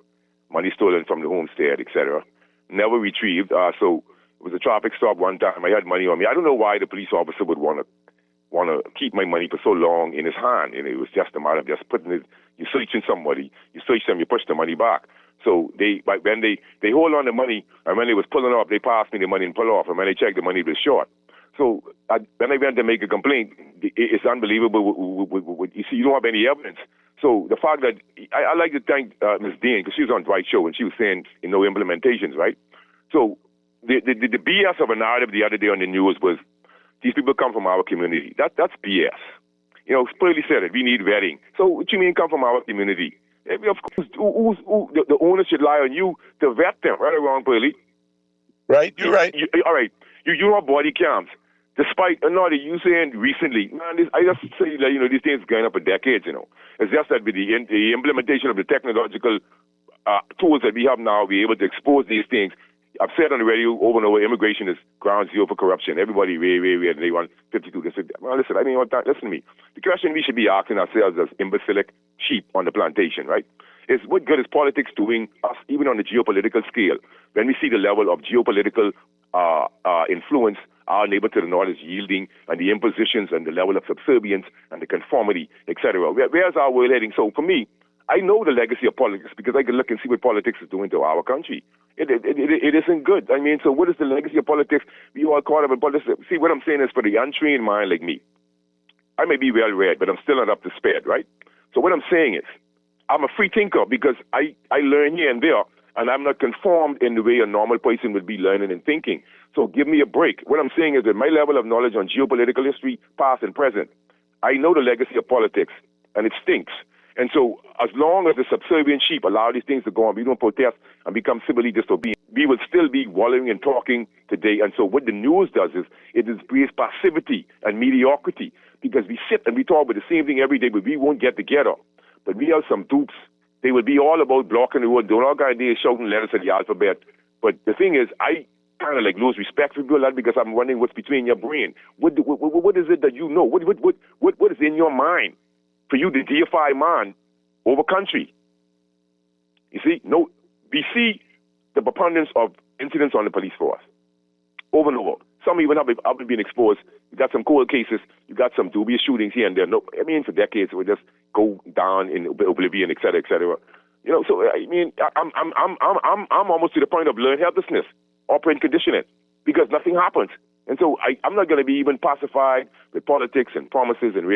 money stolen from the homestead, etc. Never retrieved. So it was a traffic stop one time. I had money on me. I don't know why the police officer would want to keep my money for so long in his hand. And it was just a matter of just putting it. You're searching somebody. You search them. You push the money back. So when they hold on the money, and when they was pulling off, they passed me the money and pull off. And when they checked, the money was short. So when I went to make a complaint, it's unbelievable. You see, you don't have any evidence. So the fact that I like to thank Ms. Dean, because she was on Dwight's show and she was saying, implementations, right? So the BS of a narrative the other day on the news was these people come from our community. That's BS. Clearly said it. We need vetting. So what you mean come from our community? Of course, the owner should lie on you to vet them, right or wrong, Pearly? Right, you're right. All right. You have body cams. Despite, you saying recently, man, I just say that, these things going up for decades, It's just that with the implementation of the technological tools that we have now, we're able to expose these things. I've said on the radio over and over, immigration is ground zero for corruption. Everybody, and they want 52. Listen, listen to me. The question we should be asking ourselves as imbecilic sheep on the plantation, right, is what good is politics doing us, even on the geopolitical scale, when we see the level of geopolitical influence our neighbor to the north is yielding, and the impositions and the level of subservience and the conformity, etc. Where's our world heading? So for me, I know the legacy of politics because I can look and see what politics is doing to our country. It isn't good. So what is the legacy of politics? We all caught up in politics. See, what I'm saying is for the untrained mind like me, I may be well-read, but I'm still not up to speed, right? So what I'm saying is I'm a free thinker because I learn here and there, and I'm not conformed in the way a normal person would be learning and thinking. So give me a break. What I'm saying is that my level of knowledge on geopolitical history, past and present, I know the legacy of politics, and it stinks. And so as long as the subservient sheep allow these things to go on, we don't protest and become civilly disobedient, we will still be wallowing and talking today. And so what the news does is it displays passivity and mediocrity because we sit and we talk about the same thing every day, but we won't get together. But we are some dupes. They will be all about blocking the road, doing all kind of things, shouting letters of the alphabet. But the thing is, I kind of lose respect for people because I'm wondering what's between your brain. What is it that you know? What is in your mind for you to deify man over country? You see, we see the preponderance of incidents on the police force over and over. Some even have been exposed. You got some cold cases. You got some dubious shootings here and there. For decades it would just go down in oblivion, et cetera, et cetera. So I'm almost to the point of learned helplessness, operant conditioning, because nothing happens. And so I'm not going to be even pacified with politics and promises and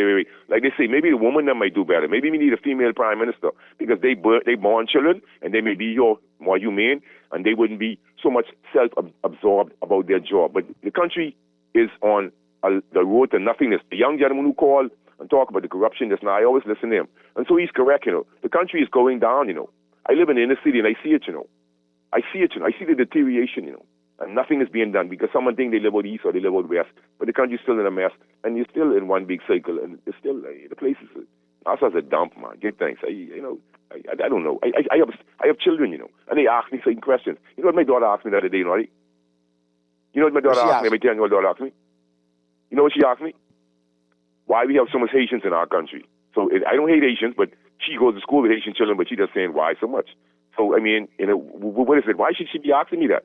like they say, maybe the woman that might do better. Maybe we need a female prime minister because they born children and they may be more humane and they wouldn't be so much self-absorbed about their job. But the country is on the road to nothingness. The young gentleman who called and talked about the corruption just now, I always listen to him. And so he's correct, The country is going down, I live in the inner city and I see it, I see it, I see the deterioration, And nothing is being done because someone think they live out east or they live out west. But the country's still in a mess. And you're still in one big cycle. And it's still, the place is, also as a dump, man. Get thanks. I don't know. I have children, And they ask me certain questions. You know what my daughter asked me the other day, right? You know what my daughter asked me? Let me tell you what my daughter asked me. You know what she asked me? Why we have so much Haitians in our country. So I don't hate Haitians, but she goes to school with Haitian children, but she's just saying, why so much? So, what is it? Why should she be asking me that?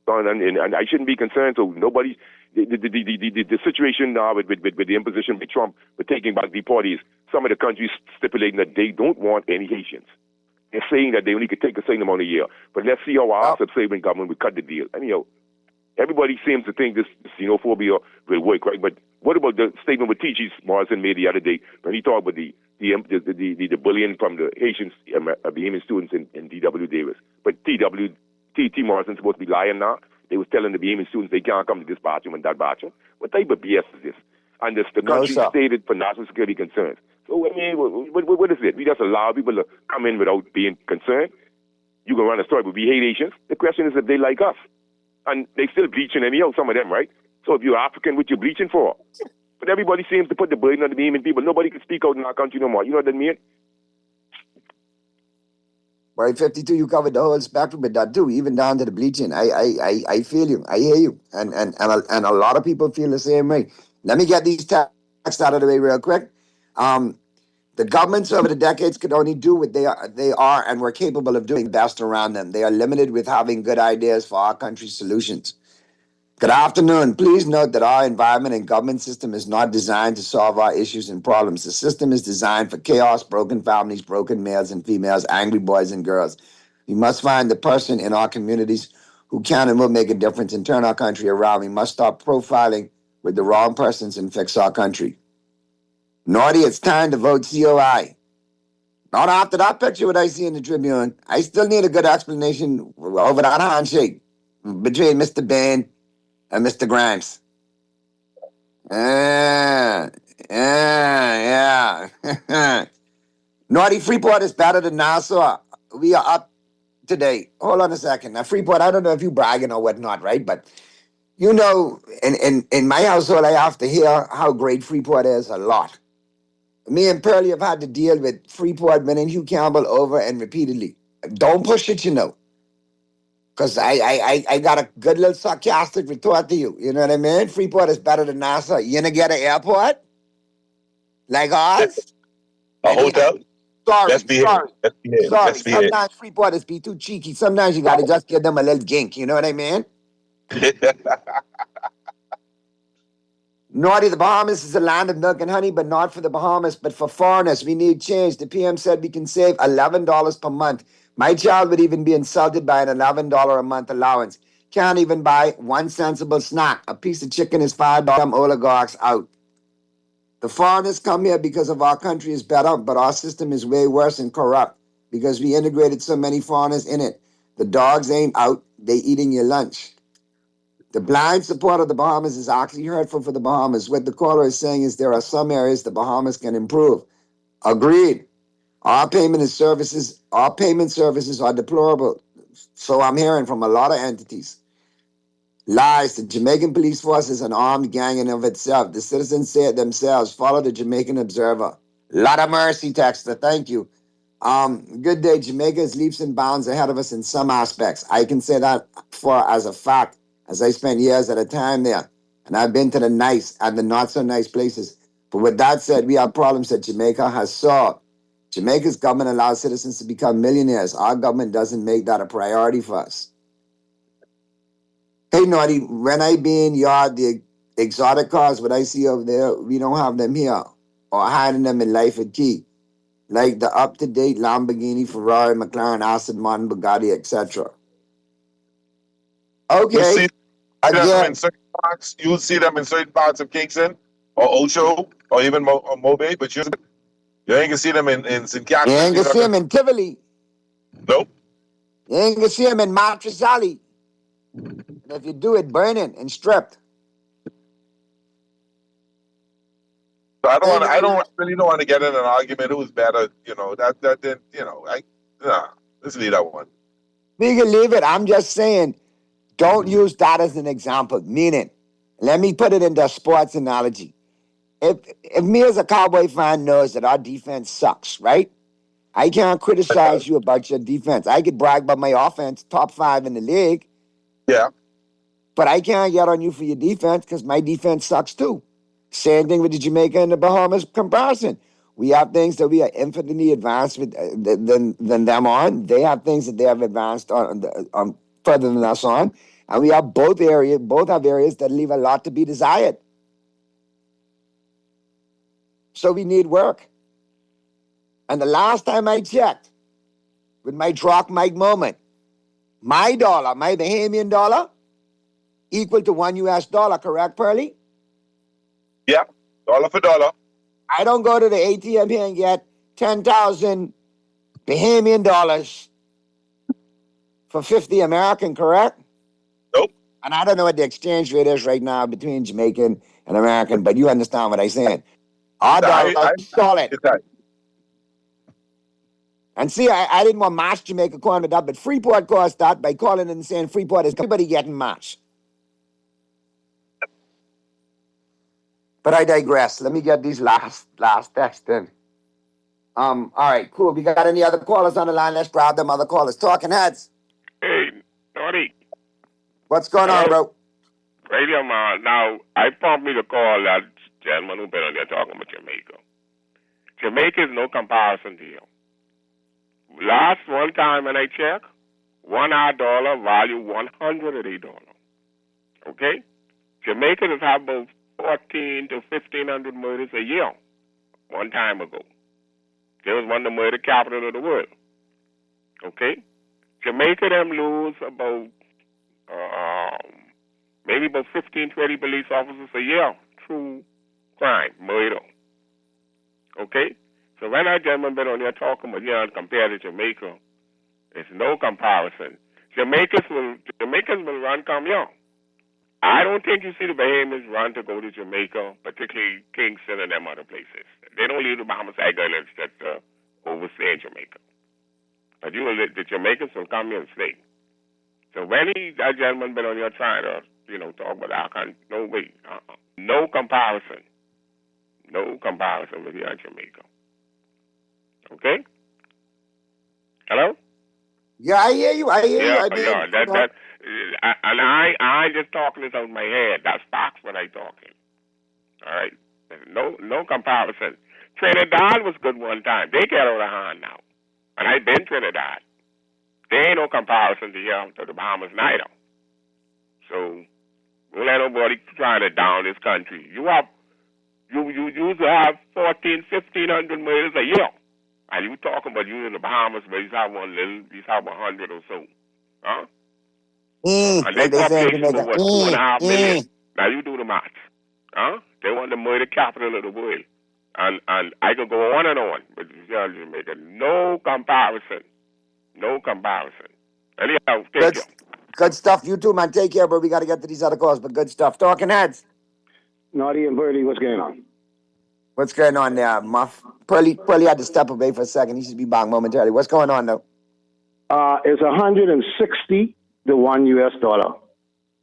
And I shouldn't be concerned. So nobody, the situation now with the imposition by Trump, with taking back deportees, some of the countries stipulating that they don't want any Haitians. They're saying that they only could take a certain amount a year. But let's see how our subservient government would cut the deal. Everybody seems to think this xenophobia will work, right? But what about the statement with T.G. Morrison made the other day when he talked about the the bullying from the Haitian Bahamian students in D.W. Davis. But T. Morrison's supposed to be lying now. They was telling the Bahamian students they can't come to this bathroom and that bathroom. What type of BS is this? And the country stated for national security concerns. So, I mean, what is it? We just allow people to come in without being concerned? You can run a story, but we hate Haitians. The question is if they like us. And they still bleaching anyhow, some of them, right? So if you're African, what you bleaching for? But everybody seems to put the burden on the Bahamian people. Nobody can speak out in our country no more. You know what I mean? Right, 52, you covered the whole spectrum with that too, even down to the bleaching. I feel you. I hear you. And a lot of people feel the same way. Let me get these texts out of the way real quick. The governments over the decades could only do what they are and were capable of doing best around them. They are limited with having good ideas for our country's solutions. Good afternoon. Please note that our environment and government system is not designed to solve our issues and problems. The system is designed for chaos, broken families, broken males and females, angry boys and girls. We must find the person in our communities who can and will make a difference and turn our country around. We must stop profiling with the wrong persons and fix our country. Naughty, it's time to vote COI. Not after that picture what I see in the Tribune. I still need a good explanation over that handshake between Mr. Bain and Mr. Grimes. Yeah. Naughty, Freeport is better than Nassau. We are up today. Hold on a second. Now, Freeport, I don't know if you bragging or whatnot, right? But, you know, in my household, I have to hear how great Freeport is a lot. Me and Pearlie have had to deal with Freeport winning Hugh Campbell over and repeatedly. Don't push it, you know. Because I got a good little sarcastic retort to you. You know what I mean? Freeport is better than Nassau. You gonna get an airport? Like ours? A hotel? Sorry. Sorry. Sometimes Freeport is be too cheeky. Sometimes you gotta just give them a little gink. You know what I mean? Naughty, the Bahamas is a land of milk and honey, but not for the Bahamas, but for foreigners. We need change. The PM said we can save $11 per month. My child would even be insulted by an $11 a month allowance. Can't even buy one sensible snack. A piece of chicken is $5. Oligarchs out. The foreigners come here because of our country is better, but our system is way worse and corrupt because we integrated so many foreigners in it. The dogs ain't out. They eating your lunch. The blind support of the Bahamas is actually hurtful for the Bahamas. What the caller is saying is there are some areas the Bahamas can improve. Agreed. Our payment services are deplorable. So I'm hearing from a lot of entities. Lies. The Jamaican police force is an armed gang in of itself. The citizens say it themselves. Follow the Jamaican Observer. Lot of mercy, Texter. Thank you. Good day. Jamaica is leaps and bounds ahead of us in some aspects. I can say that as a fact, as I spent years at a time there. And I've been to the nice and the not so nice places. But with that said, we have problems that Jamaica has solved. Jamaica's government allows citizens to become millionaires. Our government doesn't make that a priority for us. Hey, Naughty, when I be in yard, the exotic cars, what I see over there, we don't have them here. Or hiding them in Life at Key. Like the up-to-date Lamborghini, Ferrari, McLaren, Aston Martin, Bugatti, etc. Okay. You'll see them in certain parts of Kingston or Ocho or even Mobay, but you ain't gonna see them in St. Catharines. You ain't gonna see them in Tivoli. Nope. You ain't gonna see them in Mattress Alley. And if you do it, burning and stripped. So I really don't want to get in an argument who's better, you know, let's leave that one. We can leave it. I'm just saying, don't use that as an example. Meaning, let me put it into a sports analogy. If me as a Cowboy fan knows that our defense sucks, right? I can't criticize you about your defense. I could brag about my offense, top 5 in the league. Yeah. But I can't get on you for your defense because my defense sucks too. Same thing with the Jamaica and the Bahamas comparison. We have things that we are infinitely advanced with than them on. They have things that they have advanced on further than us on. And we have both have areas that leave a lot to be desired. So we need work. And the last time I checked, with my Drock Mike moment, my dollar, my Bahamian dollar, equal to $1 US, correct, Pearlie? Yeah, dollar for dollar. I don't go to the ATM here and get 10,000 Bahamian dollars for 50 American, correct? Nope. And I don't know what the exchange rate is right now between Jamaican and American, but you understand what I'm saying. Our dollar solid. And see, I didn't want March Jamaica calling it up, but Freeport caused that by calling it and saying Freeport is everybody getting March. But I digress. Let me get these last texts in. All right, cool. We got any other callers on the line? Let's grab them other callers. Talking Heads. Hey, Naughty. What's going on, bro? Radio man. Now, I pumped me to call that gentleman who been on there talking about Jamaica. Jamaica is no comparison to you. Last one time when I checked, $1 value $108. Okay? Jamaicans have about 1,400 to 1,500 murders a year. One time ago. They was one of the murder capital of the world. Okay? Jamaica them lose about maybe about 15, 20 police officers a year through crime, murder. Okay? So when that gentleman been on there talking about compared to Jamaica, it's no comparison. Jamaicans will run come young. I don't think you see the Bahamians run to go to Jamaica, particularly Kingston and them other places. They don't leave the Bahamas Islands that overstay in Jamaica. But the Jamaicans will come here and stay. So when that gentleman been on here trying to, talk about our country, no way. No comparison. No comparison with here in Jamaica. Okay? Hello? Yeah, I hear you. I ain't just talking this out of my head. That's facts when I talking. All right? No comparison. Trinidad was good one time. They get out of hand now. And I've been Trinidad. There ain't no comparison to the Bahamas neither. So, don't let nobody try to down this country. You used to have 1,400, 1,500 murders a year. And you talking about you in the Bahamas, but you have 100 or so. Huh? And their population of what, 2.5 million? Now you do the math. Huh? They want the murder capital of the world. And I can go on and on, but Jamaica, no comparison. No comparison. Anyhow, take care. Good stuff. You too, man. Take care, bro. We got to get to these other calls, but good stuff. Talking Heads. Naughty and Birdie, what's going on? What's going on there, Muff? Pearly had to step away for a second. He should be back momentarily. What's going on, though? It's 160 to $1.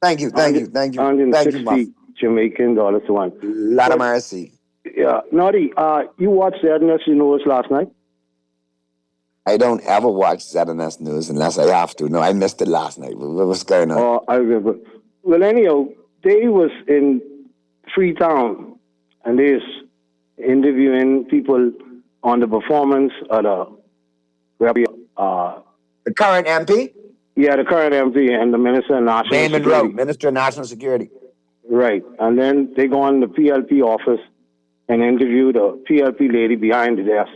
Thank you. 160 Jamaican dollars to one. Lot of mercy. Yeah. Naughty, you watched the ZNS News last night? I don't ever watch ZNS News unless I have to. No, I missed it last night. What's going on? Oh, I remember. Well, anyhow, they was in Freetown, and they was interviewing people on the performance of the current MP? Yeah, the current MP and the Minister of National Raymond Security. Rowe, Minister of National Security. Right. And then they go in the PLP office and interview the PLP lady behind the desk.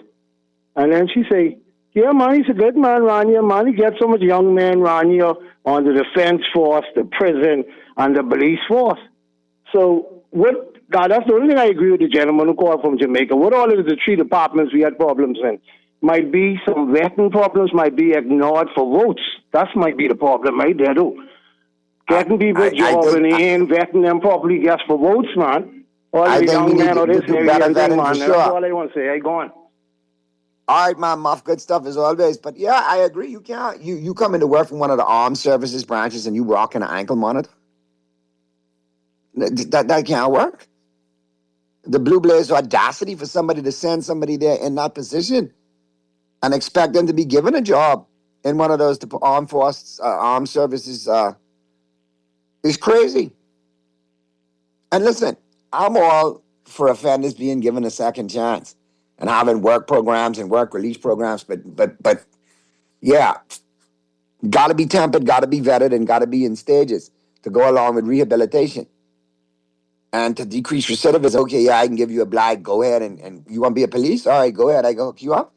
And then she say, yeah, man, he's a good man, Rania. Man, he gets so much young men, Rania, on the defense force, the prison, and the police force. So that's the only thing I agree with the gentleman who called from Jamaica. What all is the three departments we had problems in? Might be some vetting problems, might be ignored for votes. That might be the problem right there, too. Getting people a job and they ain't vetting them properly just for votes, man. All the young men or this and everything, man. That's all I want to say. I go on. All right, man, Muff, good stuff as always. But yeah, I agree. You can't. You come into work from one of the armed services branches and you rocking an ankle monitor. That can't work. The Blue Blaze audacity for somebody to send somebody there in that position and expect them to be given a job in one of those armed services is crazy. And listen, I'm all for offenders being given a second chance and having work programs and work release programs, but yeah, got to be tempered, got to be vetted, and got to be in stages to go along with rehabilitation. And to decrease recidivism, okay, yeah, I can give you a blag, go ahead, and you want to be a police? All right, go ahead, I can hook you up.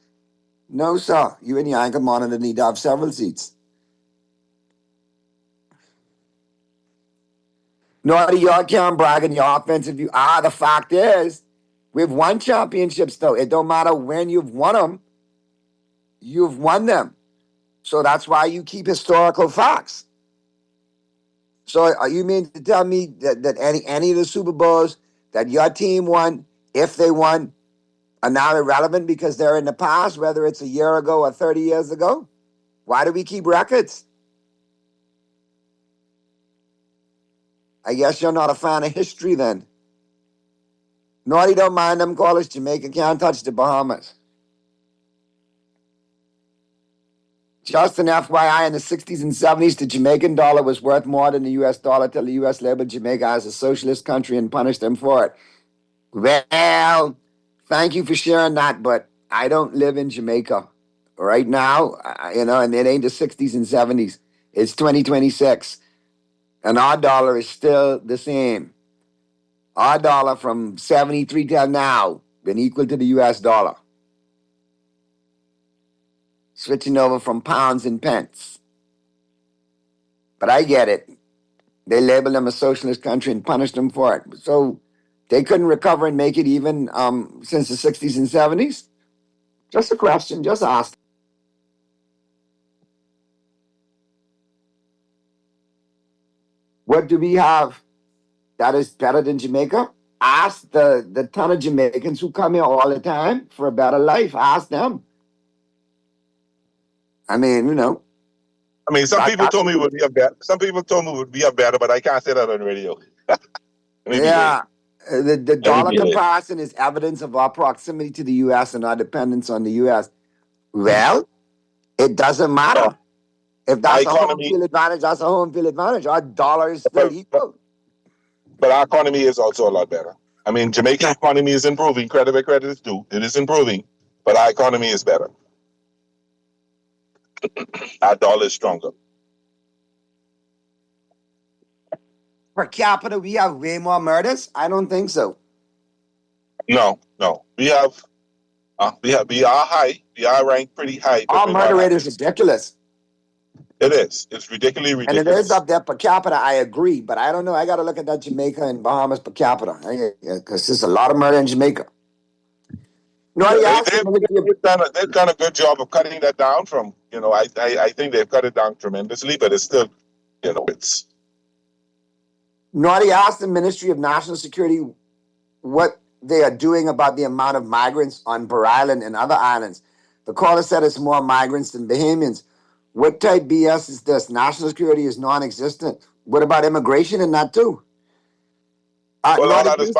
No, sir, you and your ankle monitor need to have several seats. Naughty, y'all can't brag on your offensive view. The fact is, We've won championships, though. It don't matter when you've won them. You've won them. So that's why you keep historical facts. So you mean to tell me that any of the Super Bowls that your team won, if they won, are now irrelevant because they're in the past, whether it's a year ago or 30 years ago? Why do we keep records? I guess you're not a fan of history then. Naughty don't mind them callers. Jamaica can't touch the Bahamas. Just an FYI, in the 60s and 70s, the Jamaican dollar was worth more than the U.S. dollar till the U.S. labeled Jamaica as a socialist country and punished them for it. Well, thank you for sharing that, but I don't live in Jamaica right now, and it ain't the 60s and 70s. It's 2026, and our dollar is still the same. Our dollar from 73 till now been equal to the U.S. dollar. Switching over from pounds and pence. But I get it. They labeled them a socialist country and punished them for it. So they couldn't recover and make it even since the 60s and 70s? Just a question, just ask. What do we have that is better than Jamaica? Ask the ton of Jamaicans who come here all the time for a better life. Ask them. I mean, some people told me it would be a better. Some people told me it would be a better, but I can't say that on the radio. Yeah. The dollar comparison is evidence of our proximity to the U.S. and our dependence on the U.S. Well, it doesn't matter. If that's a home field advantage, that's a home field advantage. Our dollar is still equal. But our economy is also a lot better. I mean, Jamaican economy is improving. Credit where credit is due. It is improving, but our economy is better. Our dollar is stronger. Per capita, we have way more murders? I don't think so. No. We are high. We are ranked pretty high. Our murder rate is ridiculous. It is. It's ridiculously ridiculous. And it is up there per capita, I agree. But I don't know. I got to look at that Jamaica and Bahamas per capita. Because there's a lot of murder in Jamaica. They've done a good job of cutting that down from, I think they've cut it down tremendously, but it's still, it's. Naughty asked the Ministry of National Security what they are doing about the amount of migrants on Burr Island and other islands. The caller said it's more migrants than Bahamians. What type BS is this? National security is non-existent. What about immigration and that too? All of that is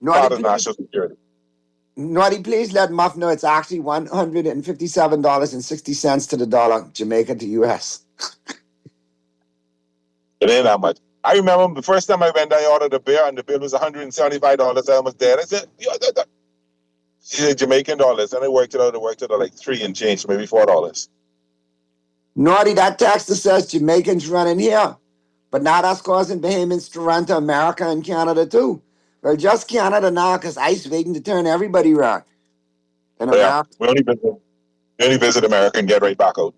national security. Naughty, please let Muff know it's actually $157.60 to the dollar, Jamaica to U.S. It ain't that much. I remember the first time I went, I ordered a beer, and the bill was $175. I almost dead. I said, she said Jamaican dollars, and I worked it out like $3 and change, maybe $4. Naughty, that texter says Jamaicans running here, but now that's causing Bahamians to run to America and Canada too. Well, just Canada now, because ICE waiting to turn everybody around. And yeah, we only visit America and get right back out.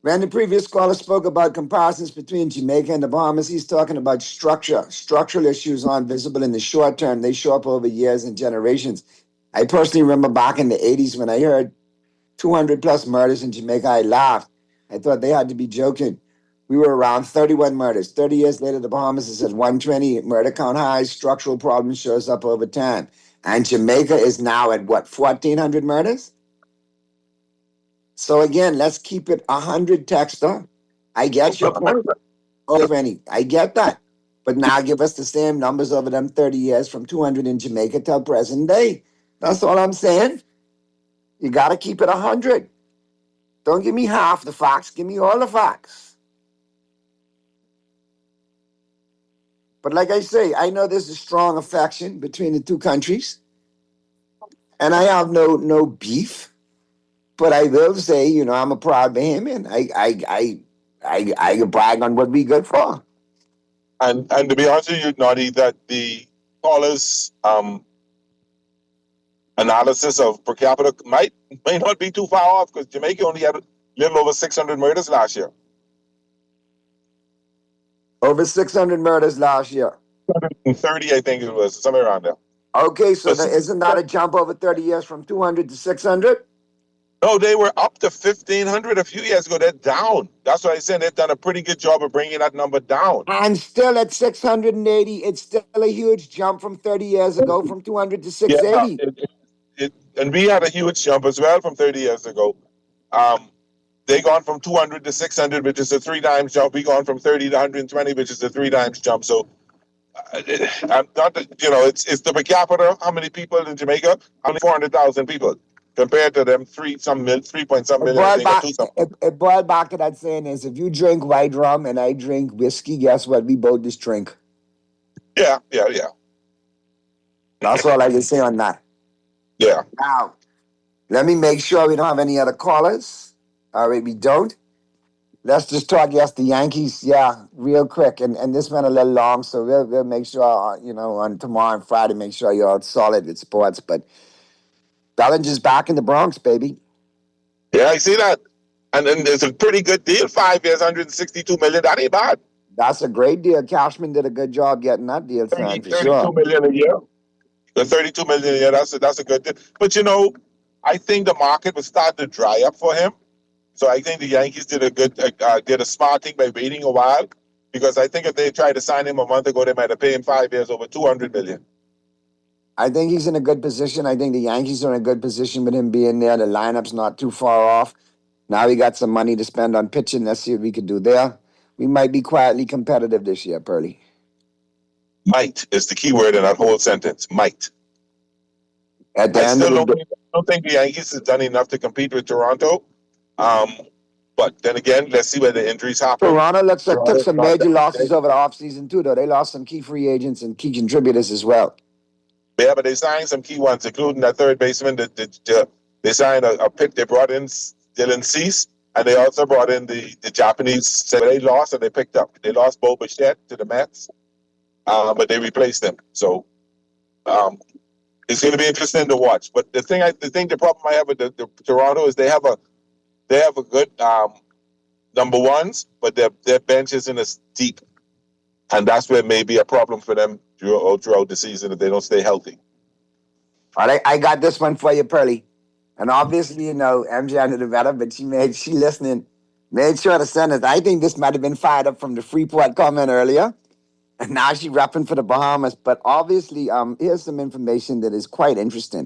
When the previous caller spoke about comparisons between Jamaica and the Bahamas, he's talking about structural issues aren't visible in the short term. They show up over years and generations. I personally remember back in the 80s when I heard 200 plus murders in Jamaica, I laughed. I thought they had to be joking. We were around 31 murders. 30 years later, the Bahamas is at 120. Murder count high, structural problem shows up over time. And Jamaica is now at what, 1,400 murders? So again, let's keep it 100, texter. I get your point. I get that. But now give us the same numbers over them 30 years from 200 in Jamaica till present day. That's all I'm saying. You got to keep it 100. Don't give me half the facts. Give me all the facts. But like I say, I know there's a strong affection between the two countries. And I have no beef. But I will say, I'm a proud Bahamian. I brag on what we good for. And to be honest with you, Naughty, that the callers' analysis of per capita may not be too far off, because Jamaica only had a little over 600 murders last year. Over 600 murders last year. 130, I think it was, somewhere around there. Okay, so isn't that a jump over 30 years from 200 to 600? No, they were up to 1,500 a few years ago. They're down. That's what I said. They've done a pretty good job of bringing that number down. And still at 680, it's still a huge jump from 30 years ago, from 200 to 680. And we had a huge jump as well from 30 years ago. They gone from 200 to 600, which is a 3 times jump. We gone from 30 to 120, which is a 3 times jump. So, I'm not, it's the per capita. How many people in Jamaica? Only 400,000 people compared to them 3.some million. It boiled back to that saying is, if you drink white rum and I drink whiskey, guess what? We both just drink. Yeah. That's all I can say on that. Yeah. Now, let me make sure we don't have any other callers. All right, we don't. Let's just talk, the Yankees, real quick. And this went a little long, so we'll make sure, on tomorrow and Friday, make sure you're all solid with sports. But Bellinger's back in the Bronx, baby. Yeah, I see that. And it's a pretty good deal. 5 years, $162 million. That ain't bad. That's a great deal. Cashman did a good job getting that deal signed, for sure. $32 million a year. The $32 million a year, that's a good deal. But, I think the market was starting to dry up for him. So I think the Yankees did a smart thing by waiting a while, because I think if they tried to sign him a month ago, they might have paid him 5 years over $200 million. I think he's in a good position. I think the Yankees are in a good position with him being there. The lineup's not too far off. Now we got some money to spend on pitching. Let's see what we could do there. We might be quietly competitive this year, Pearly. Might is the key word in that whole sentence. Might. I still don't think the Yankees have done enough to compete with Toronto. But then again, let's see where the injuries happen. Toronto looks like took some major losses over the offseason too, though. They lost some key free agents and key contributors as well. Yeah, but they signed some key ones, including that third baseman. They signed a pick. They brought in Dylan Cease, and they also brought in the Japanese. They lost and they picked up. They lost Bo Bichette to the Mets, but they replaced them. So it's going to be interesting to watch. But the problem I have with the Toronto is they have a good number ones, but their bench isn't as deep, and that's where may be a problem for them throughout the season if they don't stay healthy. All right, I got this one for you, Pearly. And obviously, MJ under the weather, but she listening, made sure to send us. I think this might have been fired up from the Freeport comment earlier. And now she's repping for the Bahamas. But obviously, here's some information that is quite interesting.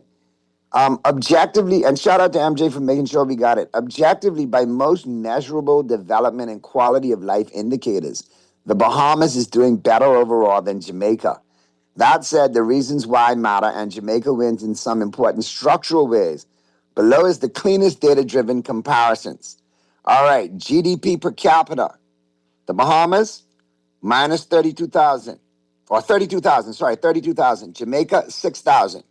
Objectively, and shout out to MJ for making sure we got it. Objectively, by most measurable development and quality of life indicators, the Bahamas is doing better overall than Jamaica. That said, the reasons why matter, and Jamaica wins in some important structural ways. Below is the cleanest data-driven comparisons. All right, GDP per capita. The Bahamas, minus 32,000. Or 32,000, sorry, 32,000. Jamaica, 6,000.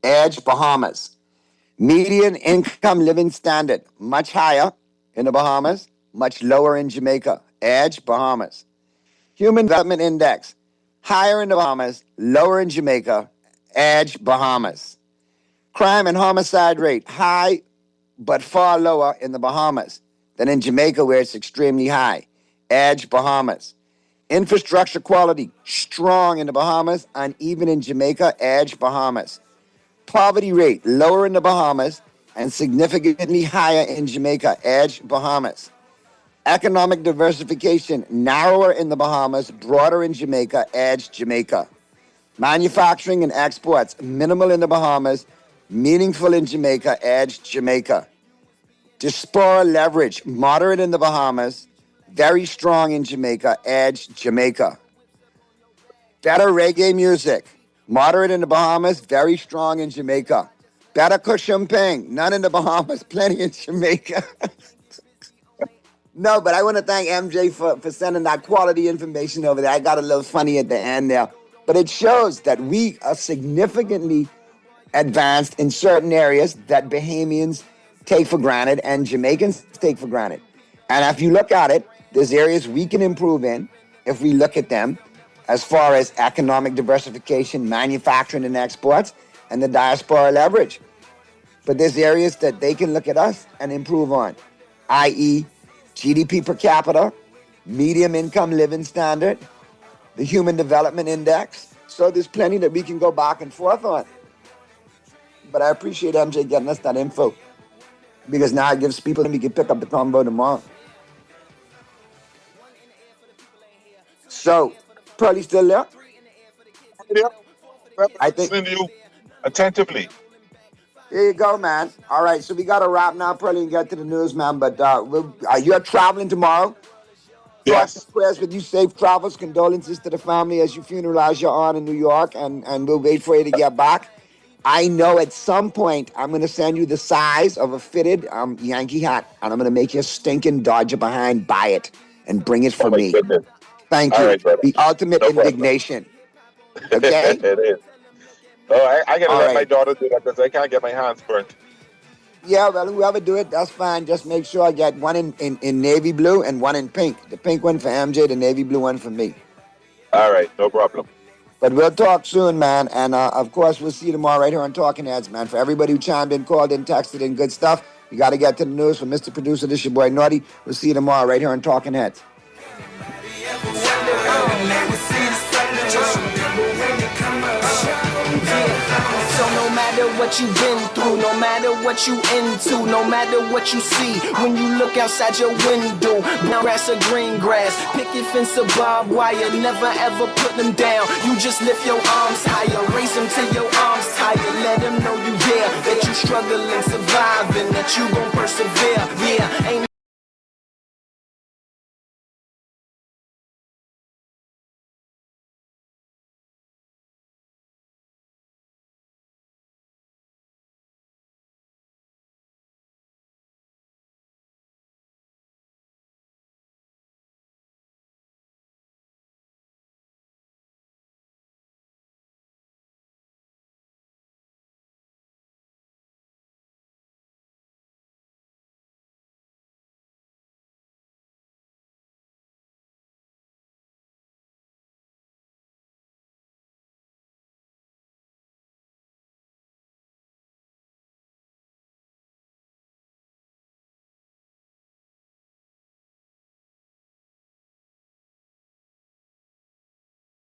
Edge, Bahamas. Median income living standard, much higher in the Bahamas, much lower in Jamaica. Edge, Bahamas. Human Development Index, higher in the Bahamas, lower in Jamaica. Edge, Bahamas. Crime and homicide rate, high but far lower in the Bahamas than in Jamaica, where it's extremely high. Edge, Bahamas. Infrastructure quality, strong in the Bahamas, uneven in Jamaica. Edge, Bahamas. Poverty rate, lower in the Bahamas and significantly higher in Jamaica. Edge, Bahamas. Economic diversification, narrower in the Bahamas, broader in Jamaica. Edge, Jamaica. Manufacturing and exports, minimal in the Bahamas, meaningful in Jamaica. Edge, Jamaica. Diaspora leverage, moderate in the Bahamas, very strong in Jamaica. Edge, Jamaica. Better reggae music, moderate in the Bahamas, very strong in Jamaica. Better Kush Champagne, none in the Bahamas, plenty in Jamaica. No, but I want to thank MJ for sending that quality information over there. I got a little funny at the end there. But it shows that we are significantly advanced in certain areas that Bahamians take for granted and Jamaicans take for granted. And if you look at it, there's areas we can improve in if we look at them as far as economic diversification, manufacturing and exports, and the diaspora leverage. But there's areas that they can look at us and improve on, i.e., GDP per capita, medium income living standard, the Human Development Index. So there's plenty that we can go back and forth on. But I appreciate MJ getting us that info, because now it gives people, and we can pick up the combo tomorrow. So, Pearlie still there? I think listening to you attentively. Here you go, man. All right, so we got to wrap now, Pearlie, and get to the news, man. But you're traveling tomorrow. Yes. Prayers with you, safe travels. Condolences to the family as you funeralize your aunt in New York, and we'll wait for you to get back. I know at some point I'm going to send you the size of a fitted Yankee hat, and I'm going to make you a stinking Dodger behind buy it and bring it for me. Goodness. Thank All you. right, The ultimate indignation. Okay? It is. Oh, I got to let right. my daughter do that because I can't get my hands burnt. Yeah, well, whoever do it, that's fine. Just make sure I get one in navy blue and one in pink. The pink one for MJ, the navy blue one for me. All right, no problem. But we'll talk soon, man. And, of course, we'll see you tomorrow right here on Talking Heads, man. For everybody who chimed in, called in, texted in, good stuff. You got to get to the news from Mr. Producer. This is your boy, Naughty. We'll see you tomorrow right here on Talking Heads. So no matter what you've been through, no matter what you into, no matter what you see, when you look outside your window, brown grass or green grass, picket fence or barbed wire, never ever put them down. You just lift your arms higher, raise them till your arms tired. Let them know you there, that you struggling, surviving, that you gon' persevere. Yeah, ain't